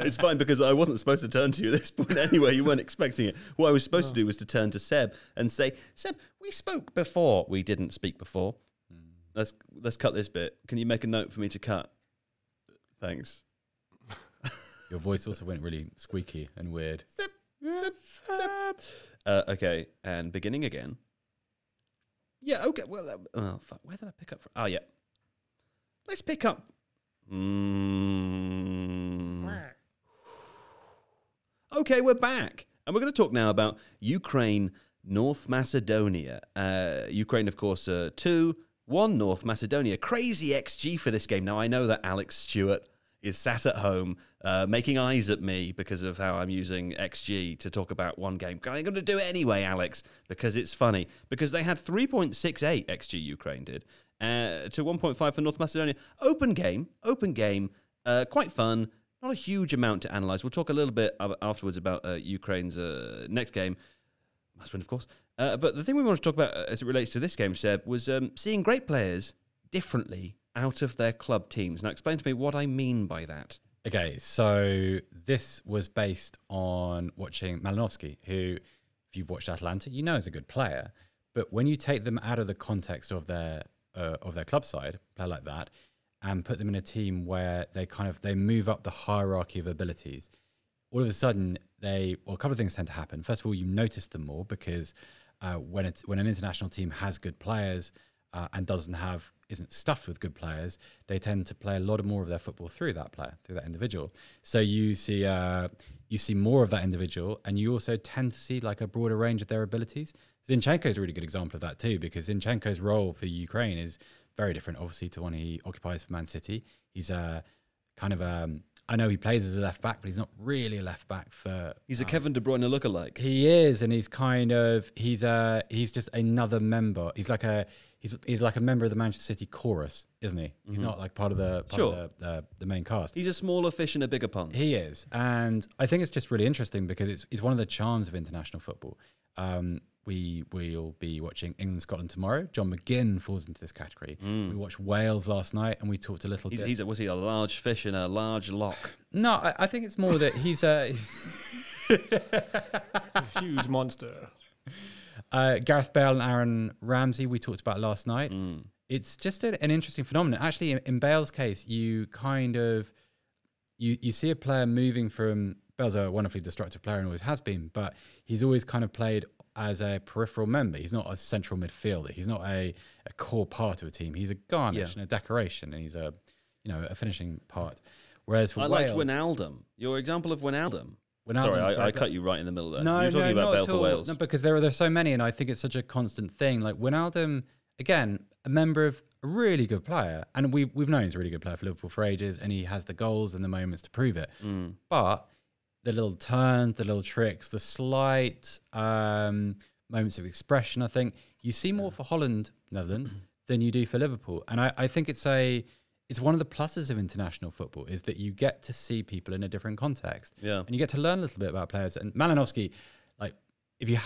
it's fine, because I wasn't supposed to turn to you at this point anyway. You weren't expecting it. What I was supposed to do was to turn to Seb and say, Seb, we spoke before. We didn't speak before. Let's cut this bit. Can you make a note for me to cut? Thanks. Your voice also went really squeaky and weird. Sip. Okay, and beginning again. Yeah, okay. Well, oh, fuck. Where did I pick up from? Oh, yeah. Let's pick up. Okay, we're back. And we're going to talk now about Ukraine, North Macedonia. Ukraine, of course, 2-1 North Macedonia. Crazy XG for this game. Now, I know that Alex Stewart is sat at home making eyes at me because of how I'm using XG to talk about one game. I'm going to do it anyway, Alex, because it's funny. Because they had 3.68 XG, Ukraine did, to 1.5 for North Macedonia. Open game, quite fun. Not a huge amount to analyse. We'll talk a little bit afterwards about Ukraine's next game. Must win, of course. But the thing we want to talk about as it relates to this game, Seb, was seeing great players differently out of their club teams. Now, explain to me what I mean by that. Okay, so this was based on watching Malinovsky, who, if if you've watched Atalanta, you know he's a good player. But when you take them out of the context of their club side, player like that, and put them in a team where they move up the hierarchy of abilities, all of a sudden a couple of things tend to happen. First of all, you notice them more because when an international team has good players and isn't stuffed with good players, they tend to play a lot more of their football through that player, through that individual. So you see more of that individual, and you also tend to see like a broader range of their abilities. Zinchenko is a really good example of that too, because Zinchenko's role for Ukraine is very different, obviously, to the one he occupies for Man City. He's I know he plays as a left back, but he's not really a left back for. He's a Kevin De Bruyne lookalike. He is, and he's just another member. He's like a member of the Manchester City chorus, isn't he? He's not like part of the main cast. He's a smaller fish in a bigger pond. He is, and I think it's just really interesting because it's one of the charms of international football. We'll be watching England-Scotland tomorrow. John McGinn falls into this category. We watched Wales last night, and we talked a little bit. Was he a large fish in a large loch? No, I think it's more that he's a huge monster. Gareth Bale and Aaron Ramsey, we talked about last night. It's just an interesting phenomenon. Actually, in Bale's case, you see a player moving from. Bale's a wonderfully destructive player and always has been, but he's always kind of played as a peripheral member. He's not a central midfielder. He's not a core part of a team. He's a garnish and a decoration, and he's a finishing part. Whereas for Wales, liked Wijnaldum. Your example of Wijnaldum. Sorry, I cut you right in the middle there. No, you were talking about Bale for Wales. No, because there are so many, and I think it's such a constant thing. Like Wijnaldum, again, a member of a really good player, and we've known he's a really good player for Liverpool for ages, and he has the goals and the moments to prove it. But the little turns, the little tricks, the slight moments of expression, I think you see more for Holland, Netherlands, than you do for Liverpool. And I think it's one of the pluses of international football is that you get to see people in a different context. Yeah. And you get to learn a little bit about players. And Malinowski, like if you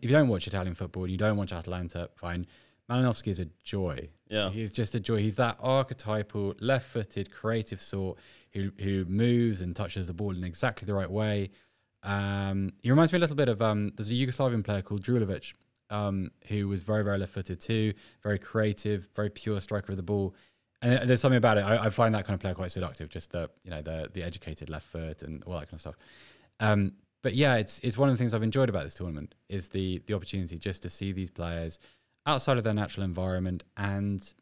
don't watch Italian football and you don't watch Atalanta, fine. Malinowski is a joy. Yeah. He's just a joy. He's that archetypal, left-footed, creative sort who moves and touches the ball in exactly the right way. He reminds me a little bit of there's a Yugoslavian player called Drulovic, who was very, very left-footed too, very creative, very pure striker of the ball. And there's something about it. I find that kind of player quite seductive, just the educated left foot and all that kind of stuff. But yeah, it's one of the things I've enjoyed about this tournament is the opportunity just to see these players outside of their natural environment and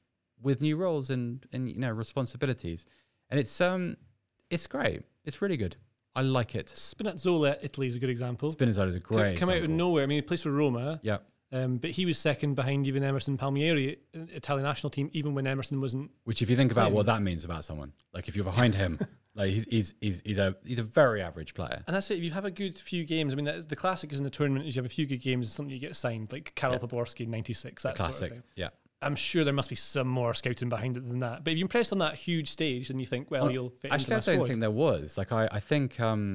with new roles and responsibilities. And it's great. It's really good. I like it. Spinazzola, Italy is a good example. Spinazzola is a great Come out of nowhere. I mean, he plays for Roma. Yeah. But he was second behind even Emerson Palmieri, Italian national team, even when Emerson wasn't. Which, if you think about what that means about someone, like if you're behind him, like he's a very average player. And that's it. If you have a good few games, I mean, the classic is in the tournament is you have a few good games and something you get signed, like Karol Poborski in '96. That classic. Sort of thing. Yeah. I'm sure there must be some more scouting behind it than that. But if you impress on that huge stage, then you think, well, you'll fit into my squad. I don't think there was. Like I think I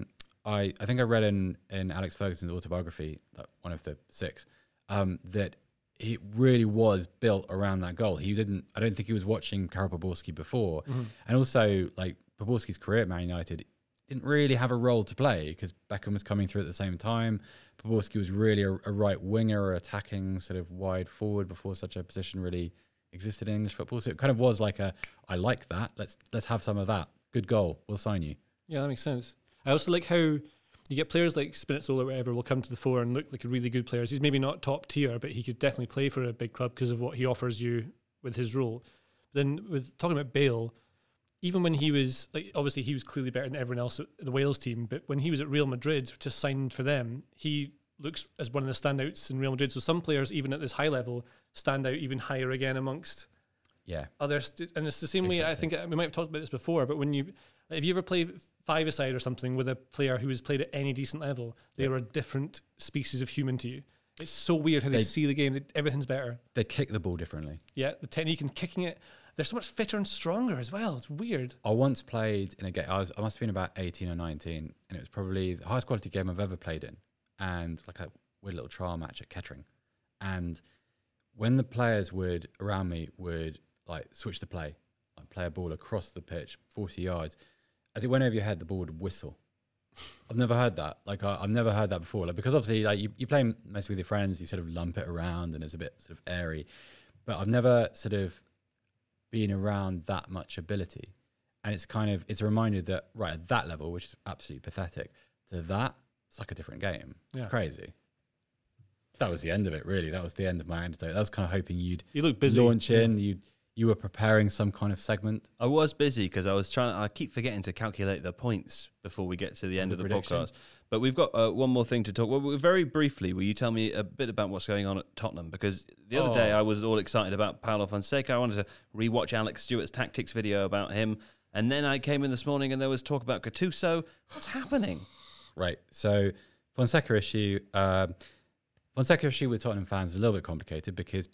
read in Alex Ferguson's autobiography, one of the 6, that it really was built around that goal. I don't think he was watching Karol Poborski before. And also, like, Poborski's career at Man United didn't really have a role to play because Beckham was coming through at the same time. Poborski was really a right winger or attacking sort of wide forward before such a position really existed in English football. So it kind of was like I like that. Let's have some of that. Good goal. We'll sign you. Yeah, that makes sense. I also like how you get players like Spinazzola or whatever will come to the fore and look like a really good player. He's maybe not top tier, but he could definitely play for a big club because of what he offers you with his role. But then with talking about Bale, even when he was, like, obviously he was clearly better than everyone else at the Wales team, but when he was at Real Madrid, just signed for them, he looks as one of the standouts in Real Madrid. So some players, even at this high level, stand out even higher again amongst others. And it's the same way, I think we might have talked about this before, but if you ever play five-a-side or something with a player who has played at any decent level, they are a different species of human to you. It's so weird how they see the game. Everything's better. They kick the ball differently. Yeah, the technique and kicking it. They're so much fitter and stronger as well. It's weird. I once played in a game. I must have been about 18 or 19, and it was probably the highest quality game I've ever played in, and like a weird little trial match at Kettering. And when the players around me would like switch the play, like play a ball across the pitch, 40 yards, as it went over your head, the ball would whistle. I've never heard that. Like I've never heard that before. Like, because obviously, like you play mostly with your friends, you sort of lump it around, and it's a bit sort of airy. But I've never sort of been around that much ability, and it's a reminder that right at that level, which is absolutely pathetic, to that it's like a different game. Yeah. It's crazy. That was the end of it, really. That was the end of my anecdote. I was kind of hoping you look busy. launch in. You were preparing some kind of segment. I was busy because I keep forgetting to calculate the points before we get to the end of the podcast. But we've got one more thing to talk. Well, very briefly, will you tell me a bit about what's going on at Tottenham? Because the other day I was all excited about Paulo Fonseca. I wanted to rewatch Alex Stewart's tactics video about him. And then I came in this morning and there was talk about Gattuso. What's happening? Right. So Fonseca issue with Tottenham fans is a little bit complicated because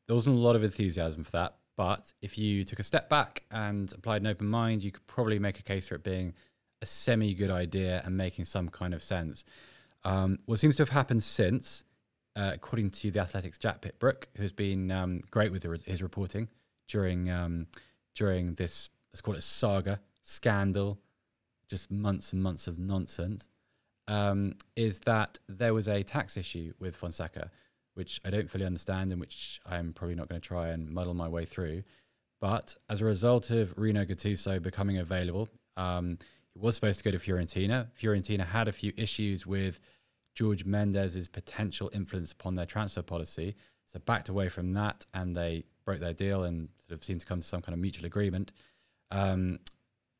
there wasn't a lot of enthusiasm for that. But if you took a step back and applied an open mind, you could probably make a case for it being a semi-good idea and making some kind of sense. What seems to have happened since, according to the Athletic's Jack Pitt-Brooke, who's been great with his reporting during this, let's call it saga, scandal, just months and months of nonsense, is that there was a tax issue with Fonseca, which I don't fully understand and which I'm probably not going to try and muddle my way through. But as a result of Rino Gattuso becoming available, he was supposed to go to Fiorentina. Fiorentina had a few issues with George Mendes's potential influence upon their transfer policy, so backed away from that, and they broke their deal and sort of seemed to come to some kind of mutual agreement.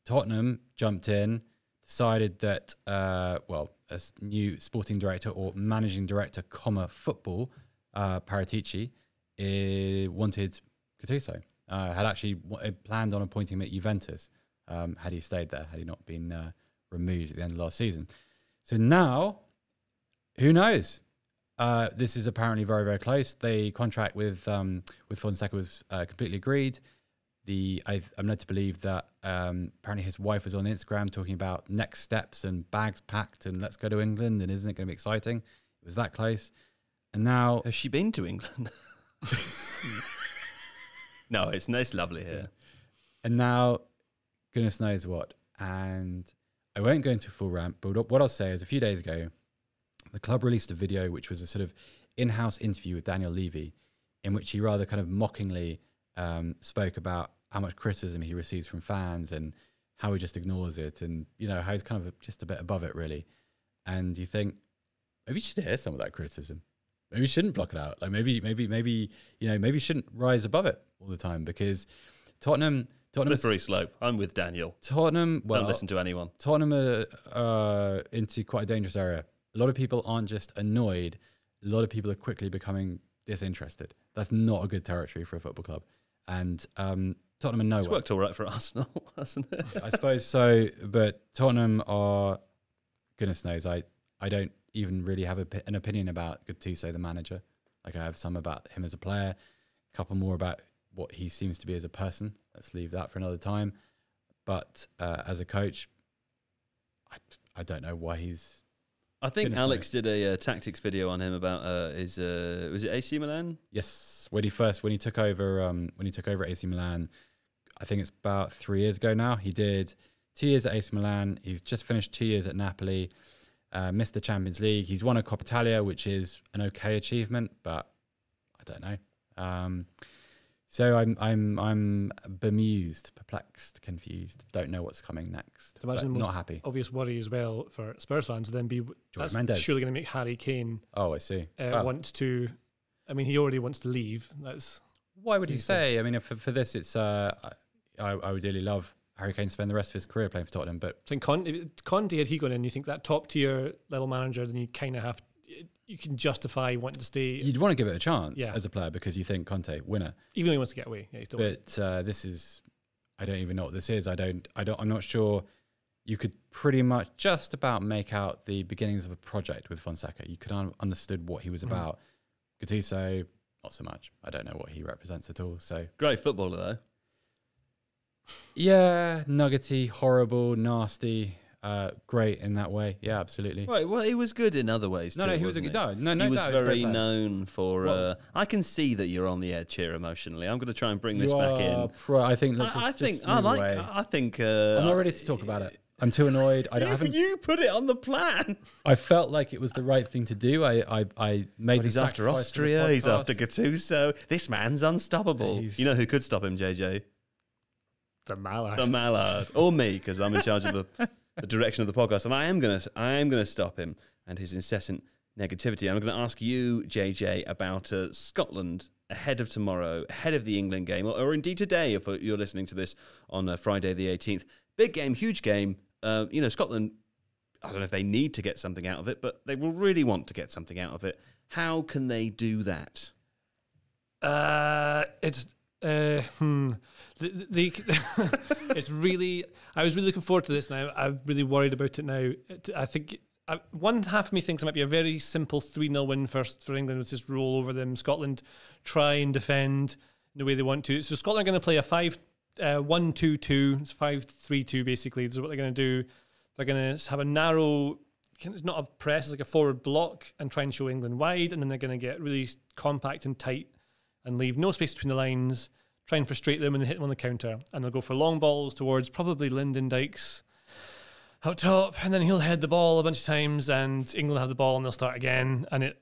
Tottenham jumped in, decided that, a new sporting director or managing director, football, Paratici, wanted Gattuso. Had actually planned on appointing him at Juventus had he stayed there, had he not been removed at the end of last season. So now, who knows? This is apparently very, very close. The contract with Fonseca was completely agreed. I'm led to believe that apparently his wife was on Instagram talking about next steps and bags packed and let's go to England and isn't it going to be exciting? It was that close. And now... Has she been to England? No, it's lovely here. And now, goodness knows what. And I won't go into full rant, but what I'll say is a few days ago, the club released a video which was a sort of in-house interview with Daniel Levy, in which he rather kind of mockingly spoke about how much criticism he receives from fans and how he just ignores it, and how he's kind of just a bit above it, really. And you think maybe you should hear some of that criticism. Maybe you shouldn't block it out. Like maybe you shouldn't rise above it all the time, because Tottenham slippery slope. I'm with Daniel. Tottenham, don't listen to anyone. Tottenham are into quite a dangerous area. A lot of people aren't just annoyed. A lot of people are quickly becoming disinterested. That's not a good territory for a football club. And Tottenham are nowhere. It's worked all right for Arsenal, hasn't it? I suppose so, but Tottenham are, goodness knows, I don't even really have an opinion about Gattuso, the manager. Like, I have some about him as a player, a couple more about what he seems to be as a person. Let's leave that for another time. But as a coach, I don't know why he's... I think Alex did a tactics video on him about his was it AC Milan? Yes, when he took over at AC Milan, I think it's about 3 years ago now. He did 2 years at AC Milan. He's just finished 2 years at Napoli. Missed the Champions League. He's won a Coppa Italia, which is an okay achievement, but I don't know. So I'm bemused, perplexed, confused. Don't know what's coming next. Imagine not happy. Obvious worry as well for Spurs fans would then be that's Mendes. surely going to make Harry Kane. Oh, I see. Want to. I mean, he already wants to leave. That's why would he say? I mean, for this, it's I would really love Harry Kane to spend the rest of his career playing for Tottenham. But I think Conte, had he gone in, you think that top tier level manager, then you kind of have. You can justify wanting to stay. You'd want to give it a chance as a player because you think Conte, winner. Even though he wants to get away. Yeah, he still wants. This is, I don't even know what this is. I'm not sure. You could pretty much just about make out the beginnings of a project with Fonseca. You could understood what he was about. Gattuso, not so much. I don't know what he represents at all. So great footballer though. Yeah, nuggety, horrible, nasty. Great in that way, yeah, absolutely. Right, well, he was good in other ways. No, too, he was a good. No, he was very known for. I can see that you're on the edge here emotionally. I'm going to try and bring this back in. I think. I think. I'm not ready to talk about it. I'm too annoyed. I haven't. You put it on the plan. I felt like it was the right thing to do. I made. But he's after Austria. He's after Gattuso. This man's unstoppable. You know who could stop him, JJ? The Mallard. The Mallard, or me, because I'm in charge of the direction of the podcast, and I am gonna stop him and his incessant negativity. I'm going to ask you, JJ, about Scotland ahead of tomorrow, ahead of the England game, or indeed today, if you're listening to this on Friday the 18th. Big game, huge game. Scotland, I don't know if they need to get something out of it, but they will really want to get something out of it. How can they do that? It's really. I was really looking forward to this. Now I'm really worried about it now. I think one half of me thinks it might be a very simple 3-0 win first for England, which is roll over them. Scotland try and defend the way they want to. So Scotland are going to play a 5-1-2-2. It's 5-3-2 basically. This is what they're going to do. They're going to have a narrow. It's not a press. It's like a forward block and try and show England wide, and then they're going to get really compact and tight and leave no space between the lines. Try and frustrate them and hit them on the counter, and they'll go for long balls towards probably Lyndon Dykes up top, and then he'll head the ball a bunch of times, and England will have the ball and they'll start again, and it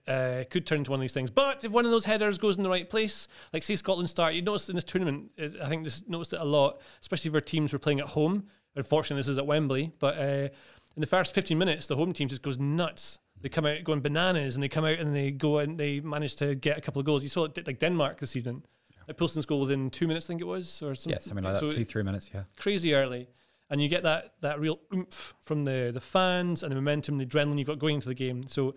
could turn into one of these things. But if one of those headers goes in the right place, like say Scotland start, you noticed in this tournament, I think this noticed it a lot, especially for teams who are playing at home. Unfortunately, this is at Wembley, but in the first 15 minutes, the home team just goes nuts. They come out going bananas, and they come out and they go and they manage to get a couple of goals. You saw it like Denmark this evening. Like Pilson's goal within 2 minutes, I think it was, or something. Yeah, something like that. 2-3 minutes. Yeah, crazy early. And you get that real oomph from the fans and the momentum, the adrenaline you've got going into the game. So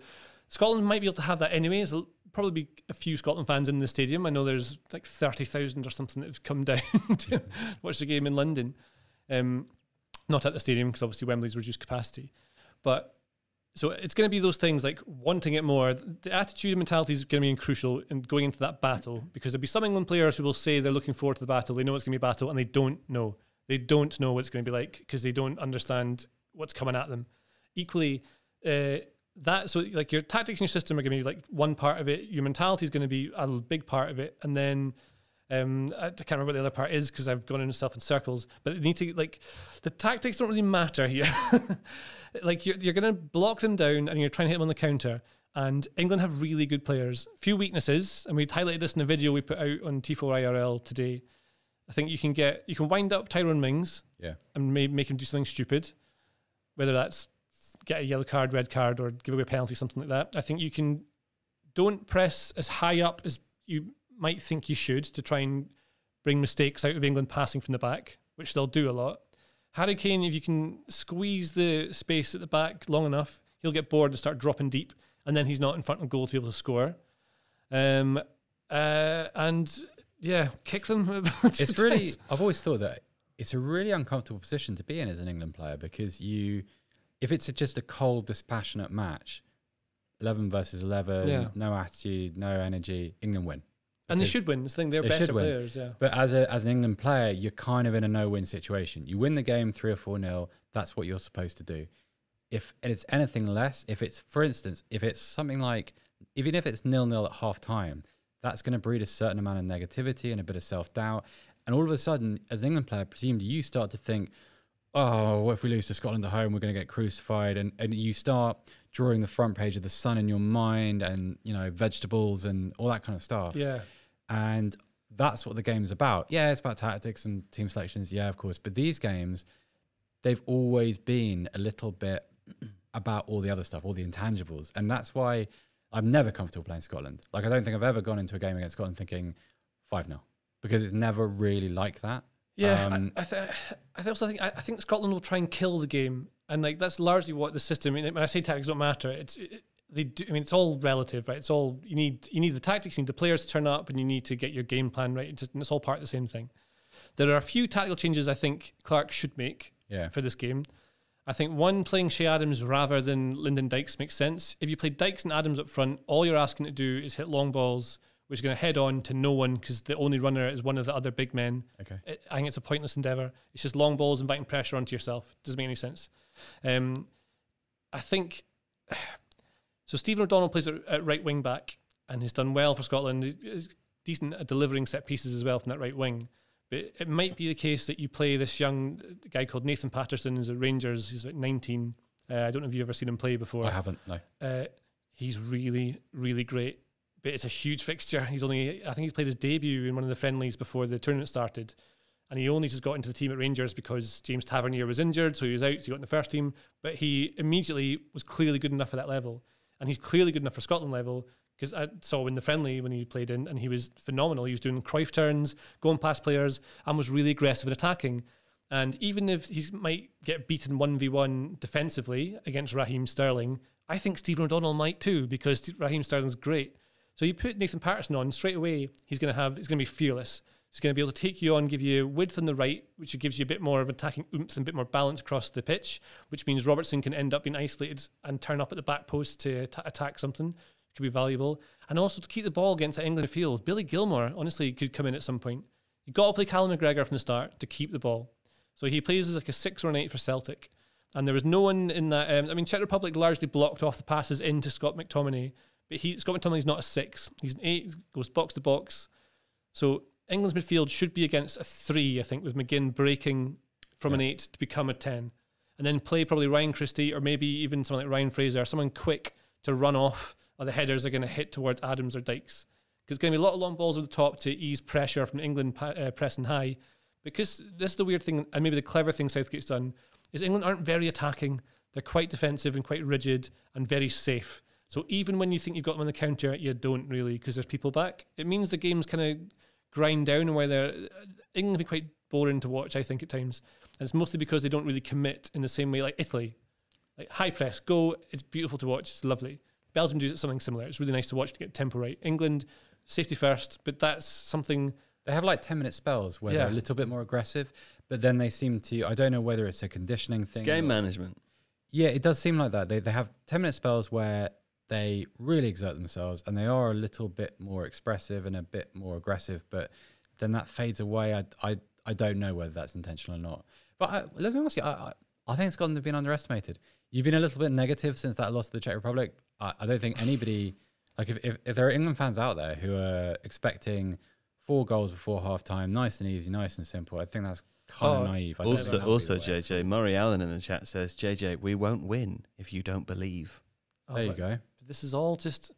Scotland might be able to have that anyway. There's probably be a few Scotland fans in the stadium. I know there's like 30,000 or something that have come down to watch the game in London. Not at the stadium, because obviously Wembley's reduced capacity. But so it's going to be those things like wanting it more. The attitude and mentality is going to be crucial in going into that battle, because there'll be some England players who will say they're looking forward to the battle. They know it's going to be a battle, and they don't know. They don't know what it's going to be like because they don't understand what's coming at them. Equally, so like your tactics and your system are going to be like one part of it. Your mentality is going to be a big part of it, and then I can't remember what the other part is because I've gone in myself in circles. But they need to the tactics don't really matter here. Like you're going to block them down and you're trying to hit them on the counter. And England have really good players. Few weaknesses, and we highlighted this in a video we put out on Tifo IRL today. I think you can wind up Tyrone Mings, and make him do something stupid, whether that's get a yellow card, red card, or give away a penalty, something like that. I think don't press as high up as you might think you should to try and bring mistakes out of England passing from the back, which they'll do a lot. Harry Kane, if you can squeeze the space at the back long enough, he'll get bored and start dropping deep, and then he's not in front of goal to be able to score. Kick them. It's really, I've always thought that it's a really uncomfortable position to be in as an England player, because if it's just a cold, dispassionate match, 11 versus 11, no attitude, no energy, England win. And they should win. This thing, they're better players, yeah. But as an England player, you're kind of in a no-win situation. You win the game 3 or 4-0, that's what you're supposed to do. If it's anything less, for instance, if it's something like, even if it's 0-0 at half time, that's going to breed a certain amount of negativity and a bit of self-doubt. And all of a sudden, as an England player, presumably you start to think, oh, what if we lose to Scotland at home? We're going to get crucified. And you start drawing the front page of the Sun in your mind, and, vegetables and all that kind of stuff. Yeah. And that's what the game's about. Yeah, it's about tactics and team selections. Yeah, of course. But these games, they've always been a little bit about all the other stuff, all the intangibles. And that's why I'm never comfortable playing Scotland. Like, I don't think I've ever gone into a game against Scotland thinking 5-0, because it's never really like that. Yeah, I think Scotland will try and kill the game, and that's largely what the system. When I say tactics don't matter, it's all relative, right? It's all you need the tactics, you need the players to turn up, and you need to get your game plan right. It's all part of the same thing. There are a few tactical changes I think Clark should make for this game. I think one, playing Shea Adams rather than Lyndon Dykes makes sense. If you play Dykes and Adams up front, all you're asking to do is hit long balls, which is going to head on to no one, because the only runner is one of the other big men. Okay, I think it's a pointless endeavour. It's just long balls inviting pressure onto yourself. Doesn't make any sense. I think so. Stephen O'Donnell plays at right wing back, and he's done well for Scotland. He's decent at delivering set pieces as well from that right wing. But it might be the case that you play this young guy called Nathan Patterson, who's at Rangers. He's like 19. I don't know if you've ever seen him play before. I haven't, no. He's really, really great. But it's a huge fixture. I think he's played his debut in one of the friendlies before the tournament started. And he only just got into the team at Rangers because James Tavernier was injured, so he was out, so he got in the first team. But he immediately was clearly good enough at that level. And he's clearly good enough for Scotland level, because I saw in the friendly when he played in, and he was phenomenal. He was doing Cruyff turns, going past players, and was really aggressive at attacking. And even if he might get beaten 1v1 defensively against Raheem Sterling, I think Stephen O'Donnell might too, because Raheem Sterling's great. So you put Nathan Patterson on, straight away, he's going to be fearless. He's going to be able to take you on, give you width on the right, which gives you a bit more of attacking oomph and a bit more balance across the pitch, which means Robertson can end up being isolated and turn up at the back post to attack something. Could be valuable. And also to keep the ball against England field. Billy Gilmore, honestly, could come in at some point. You've got to play Callum McGregor from the start to keep the ball. So he plays as like a 6 or an 8 for Celtic. And there was no one in that... Czech Republic largely blocked off the passes into Scott McTominay. But Scott McTominay's not a 6. He's an 8, goes box to box. So England's midfield should be against a 3, I think, with McGinn breaking from an 8 to become a 10. And then play probably Ryan Christie or maybe even someone like Ryan Fraser, someone quick to run off, or the headers are going to hit towards Adams or Dykes. Because it's going to be a lot of long balls over the top to ease pressure from England pressing high. Because this is the weird thing, and maybe the clever thing Southgate's done, is England aren't very attacking. They're quite defensive and quite rigid and very safe. So even when you think you've got them on the counter, you don't really, because there's people back. It means the game's kind of grind down, and where England can be quite boring to watch, I think, at times. And it's mostly because they don't really commit in the same way like Italy. Like high press, go, it's beautiful to watch, it's lovely. Belgium does something similar. It's really nice to watch to get tempo right. England, safety first, but that's something... They have like 10-minute spells where they're a little bit more aggressive, but then they seem to... I don't know whether it's a conditioning thing. It's game management. Yeah, it does seem like that. They have 10-minute spells where they really exert themselves and they are a little bit more expressive and a bit more aggressive, but then that fades away. I don't know whether that's intentional or not. But let me ask you, I think Scotland have been underestimated. You've been a little bit negative since that loss to the Czech Republic. I don't think anybody, like if there are England fans out there who are expecting 4 goals before half-time, nice and easy, nice and simple, I think that's kind of naive. Also, JJ, Murray Allen in the chat says, JJ, we won't win if you don't believe. There you go. This is all just...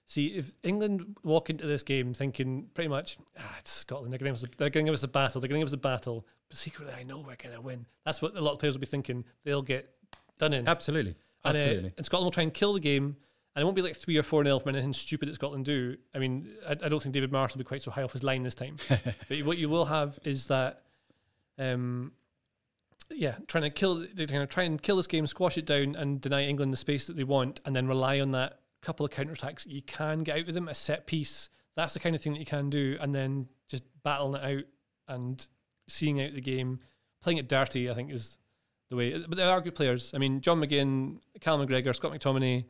See, if England walk into this game thinking pretty much, it's Scotland, they're going to give us a battle, but secretly I know we're going to win. That's what a lot of players will be thinking. They'll get done in. Absolutely. And Scotland will try and kill the game, and it won't be like 3 or 4-0 from anything stupid that Scotland do. I mean, I don't think David Marsh will be quite so high off his line this time. But what you will have is that, they're going to try and kill this game, squash it down, and deny England the space that they want, and then rely on that couple of counterattacks you can get out of them, a set piece. That's the kind of thing that you can do, and then just battling it out and seeing out the game, playing it dirty, I think is the way. But they are good players. I mean, John McGinn, Callum McGregor, Scott McTominay,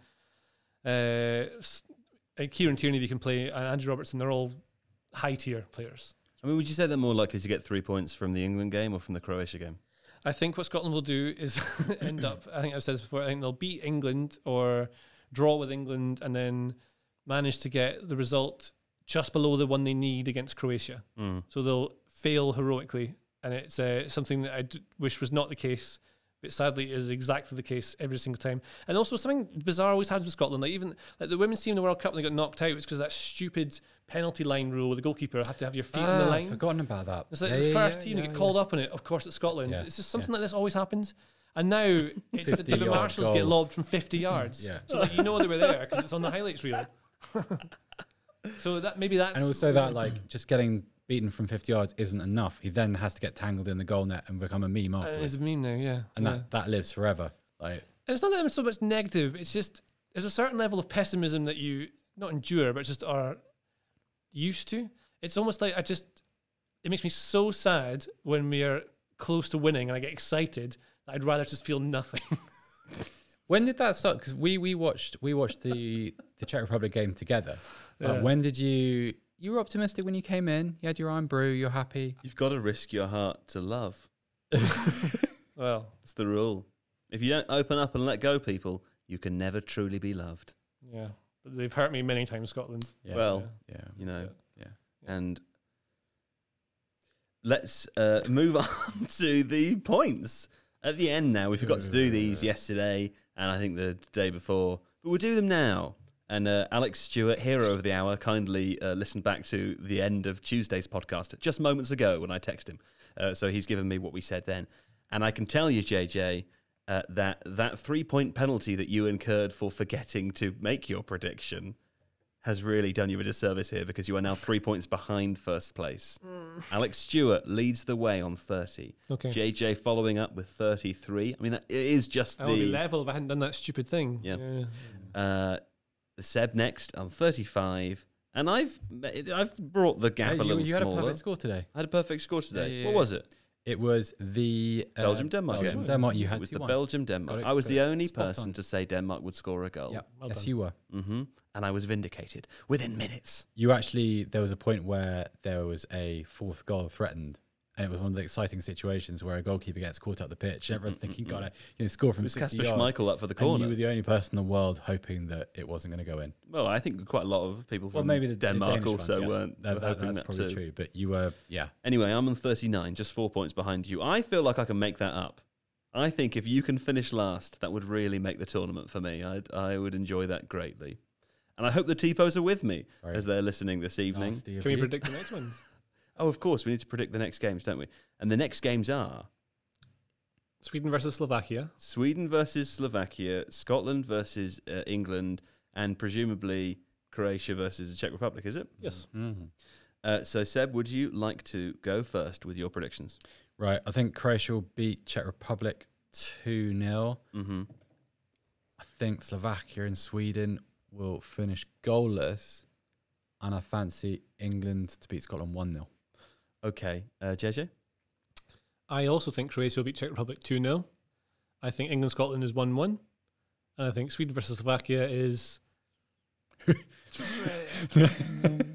Kieran Tierney, they can play, and Andrew Robertson. They're all high tier players. I mean, would you say they're more likely to get 3 points from the England game or from the Croatia game? I think what Scotland will do is end up, I think I've said this before, I think they'll beat England or draw with England and then manage to get the result just below the one they need against Croatia. So they'll fail heroically, and it's something that I wish was not the case, but sadly is exactly the case every single time. And also something bizarre always happens with Scotland, like even like the women's team in the World Cup, when they got knocked out, it's because of that stupid penalty line rule where the goalkeeper have to have your feet on the line. Forgotten about that. It's like the first team to get called up on it, of course it's Scotland. Yeah. It's just something like this always happens. And now it's that David Marshalls get lobbed from 50 yards. So like, you know they were there because it's on the highlights reel. So that's... And also that like just getting beaten from 50 yards isn't enough. He then has to get tangled in the goal net and become a meme afterwards. It's a meme now, yeah. And that lives forever. Like, and it's not that I'm so much negative. It's just there's a certain level of pessimism that you not endure, but just are used to. It's almost like it makes me so sad when we are close to winning and I get excited that I'd rather just feel nothing. When did that start? Because we watched the Czech Republic game together. When did you were optimistic when you came in? You had your iron brew. You're happy. You've got to risk your heart to love. Well, it's the rule. If you don't open up and let go, people, you can never truly be loved. Yeah, but they've hurt me many times, Scotland. Yeah. Well, you know, and let's move on to the points. At the end now, we forgot to do these yesterday and I think the day before, but we'll do them now. And Alex Stewart, hero of the hour, kindly listened back to the end of Tuesday's podcast just moments ago when I texted him. So he's given me what we said then. And I can tell you, JJ, that 3-point penalty that you incurred for forgetting to make your prediction has really done you a disservice here because you are now 3 points behind first place. Alex Stewart leads the way on 30. Okay. JJ following up with 33. I mean, that it is just I would be level if I hadn't done that stupid thing. Yeah. Seb next on 35. And I've brought the gap a little you smaller. had a perfect score today. I had a perfect score today. Yeah. What was it? It was the Belgium-Denmark game. Belgium-Denmark. You had It was 2-1. the Belgium-Denmark. Got it, I was got the it. only Spot person on. to say Denmark would score a goal. Yeah, Well yes, done. you were. And I was vindicated within minutes. You actually, there was a point where there was a fourth goal threatened, and it was one of the exciting situations where a goalkeeper gets caught up the pitch, and everyone's thinking, "God, score from It was 60 Kasper yards." Schmeichel up for the And corner. you were the only person in the world hoping that it wasn't going to go in. Well, I think quite a lot of people from Well, maybe the Denmark Danish also ones, yes. weren't were hoping that's that probably too. true, but you were, yeah. Anyway, I'm on 39, just 4 points behind you. I feel like I can make that up. I think if you can finish last, that would really make the tournament for me. I would enjoy that greatly. And I hope the Tifos are with me Right. as they're listening this evening. Nasty of Can we you. predict the next ones? Oh, of course, we need to predict the next games, don't we? And the next games are Sweden versus Slovakia. Sweden versus Slovakia, Scotland versus England, and presumably Croatia versus the Czech Republic, is it? Yes. So, Seb, would you like to go first with your predictions? Right, I think Croatia will beat Czech Republic 2-0. I think Slovakia and Sweden will finish goalless, and I fancy England to beat Scotland 1-0. Okay. JJ? I also think Croatia will beat Czech Republic 2-0. I think England-Scotland is 1-1. And I think Sweden versus Slovakia is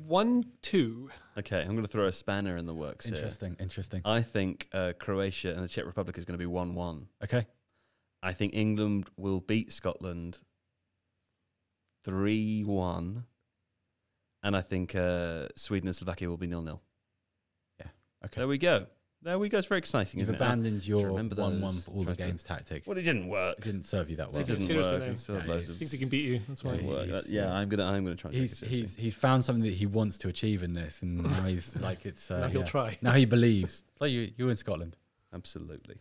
1-2. Okay, I'm going to throw a spanner in the works here. Interesting. I think Croatia and the Czech Republic is going to be 1-1. Okay. I think England will beat Scotland 3-1. And I think Sweden and Slovakia will be 0-0. Yeah. Okay. There we go. It's very exciting, You've isn't abandoned it? your remember 1-1 those. for all the Tried to- games tactic. Well, it didn't work. It didn't serve you that well. It didn't Seriously work. now. He still had Yeah, loads he's- of- Thinks he can beat you. That's why. Didn't work. He's- Yeah, I'm gonna try. And take it He's seriously. he's found something that he wants to achieve in this, and now he's like it's. Now he'll try. Now he believes. It's like you in Scotland. Absolutely.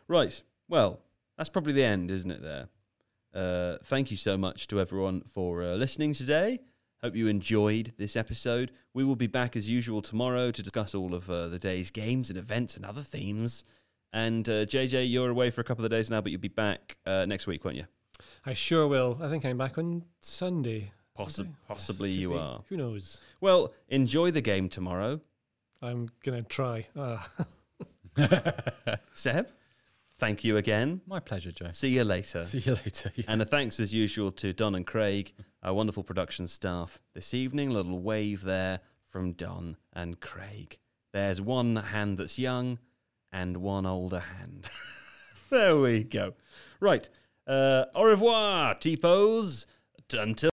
Right. Well, that's probably the end, isn't it? There. Thank you so much to everyone for listening today. Hope you enjoyed this episode. We will be back as usual tomorrow to discuss all of the day's games and events and other themes. And JJ, you're away for a couple of days now, but you'll be back next week, won't you? I sure will. I think I'm back on Sunday. Possibly Yes, you could be. are. Who knows? Well, enjoy the game tomorrow. I'm going to try. Seb, thank you again. My pleasure, Joe. See you later. See you later. Yeah. And a thanks as usual to Don and Craig, our wonderful production staff this evening. A little wave there from Don and Craig. There's one hand that's young and one older hand. There we go. Right. Au revoir, Tifos. Until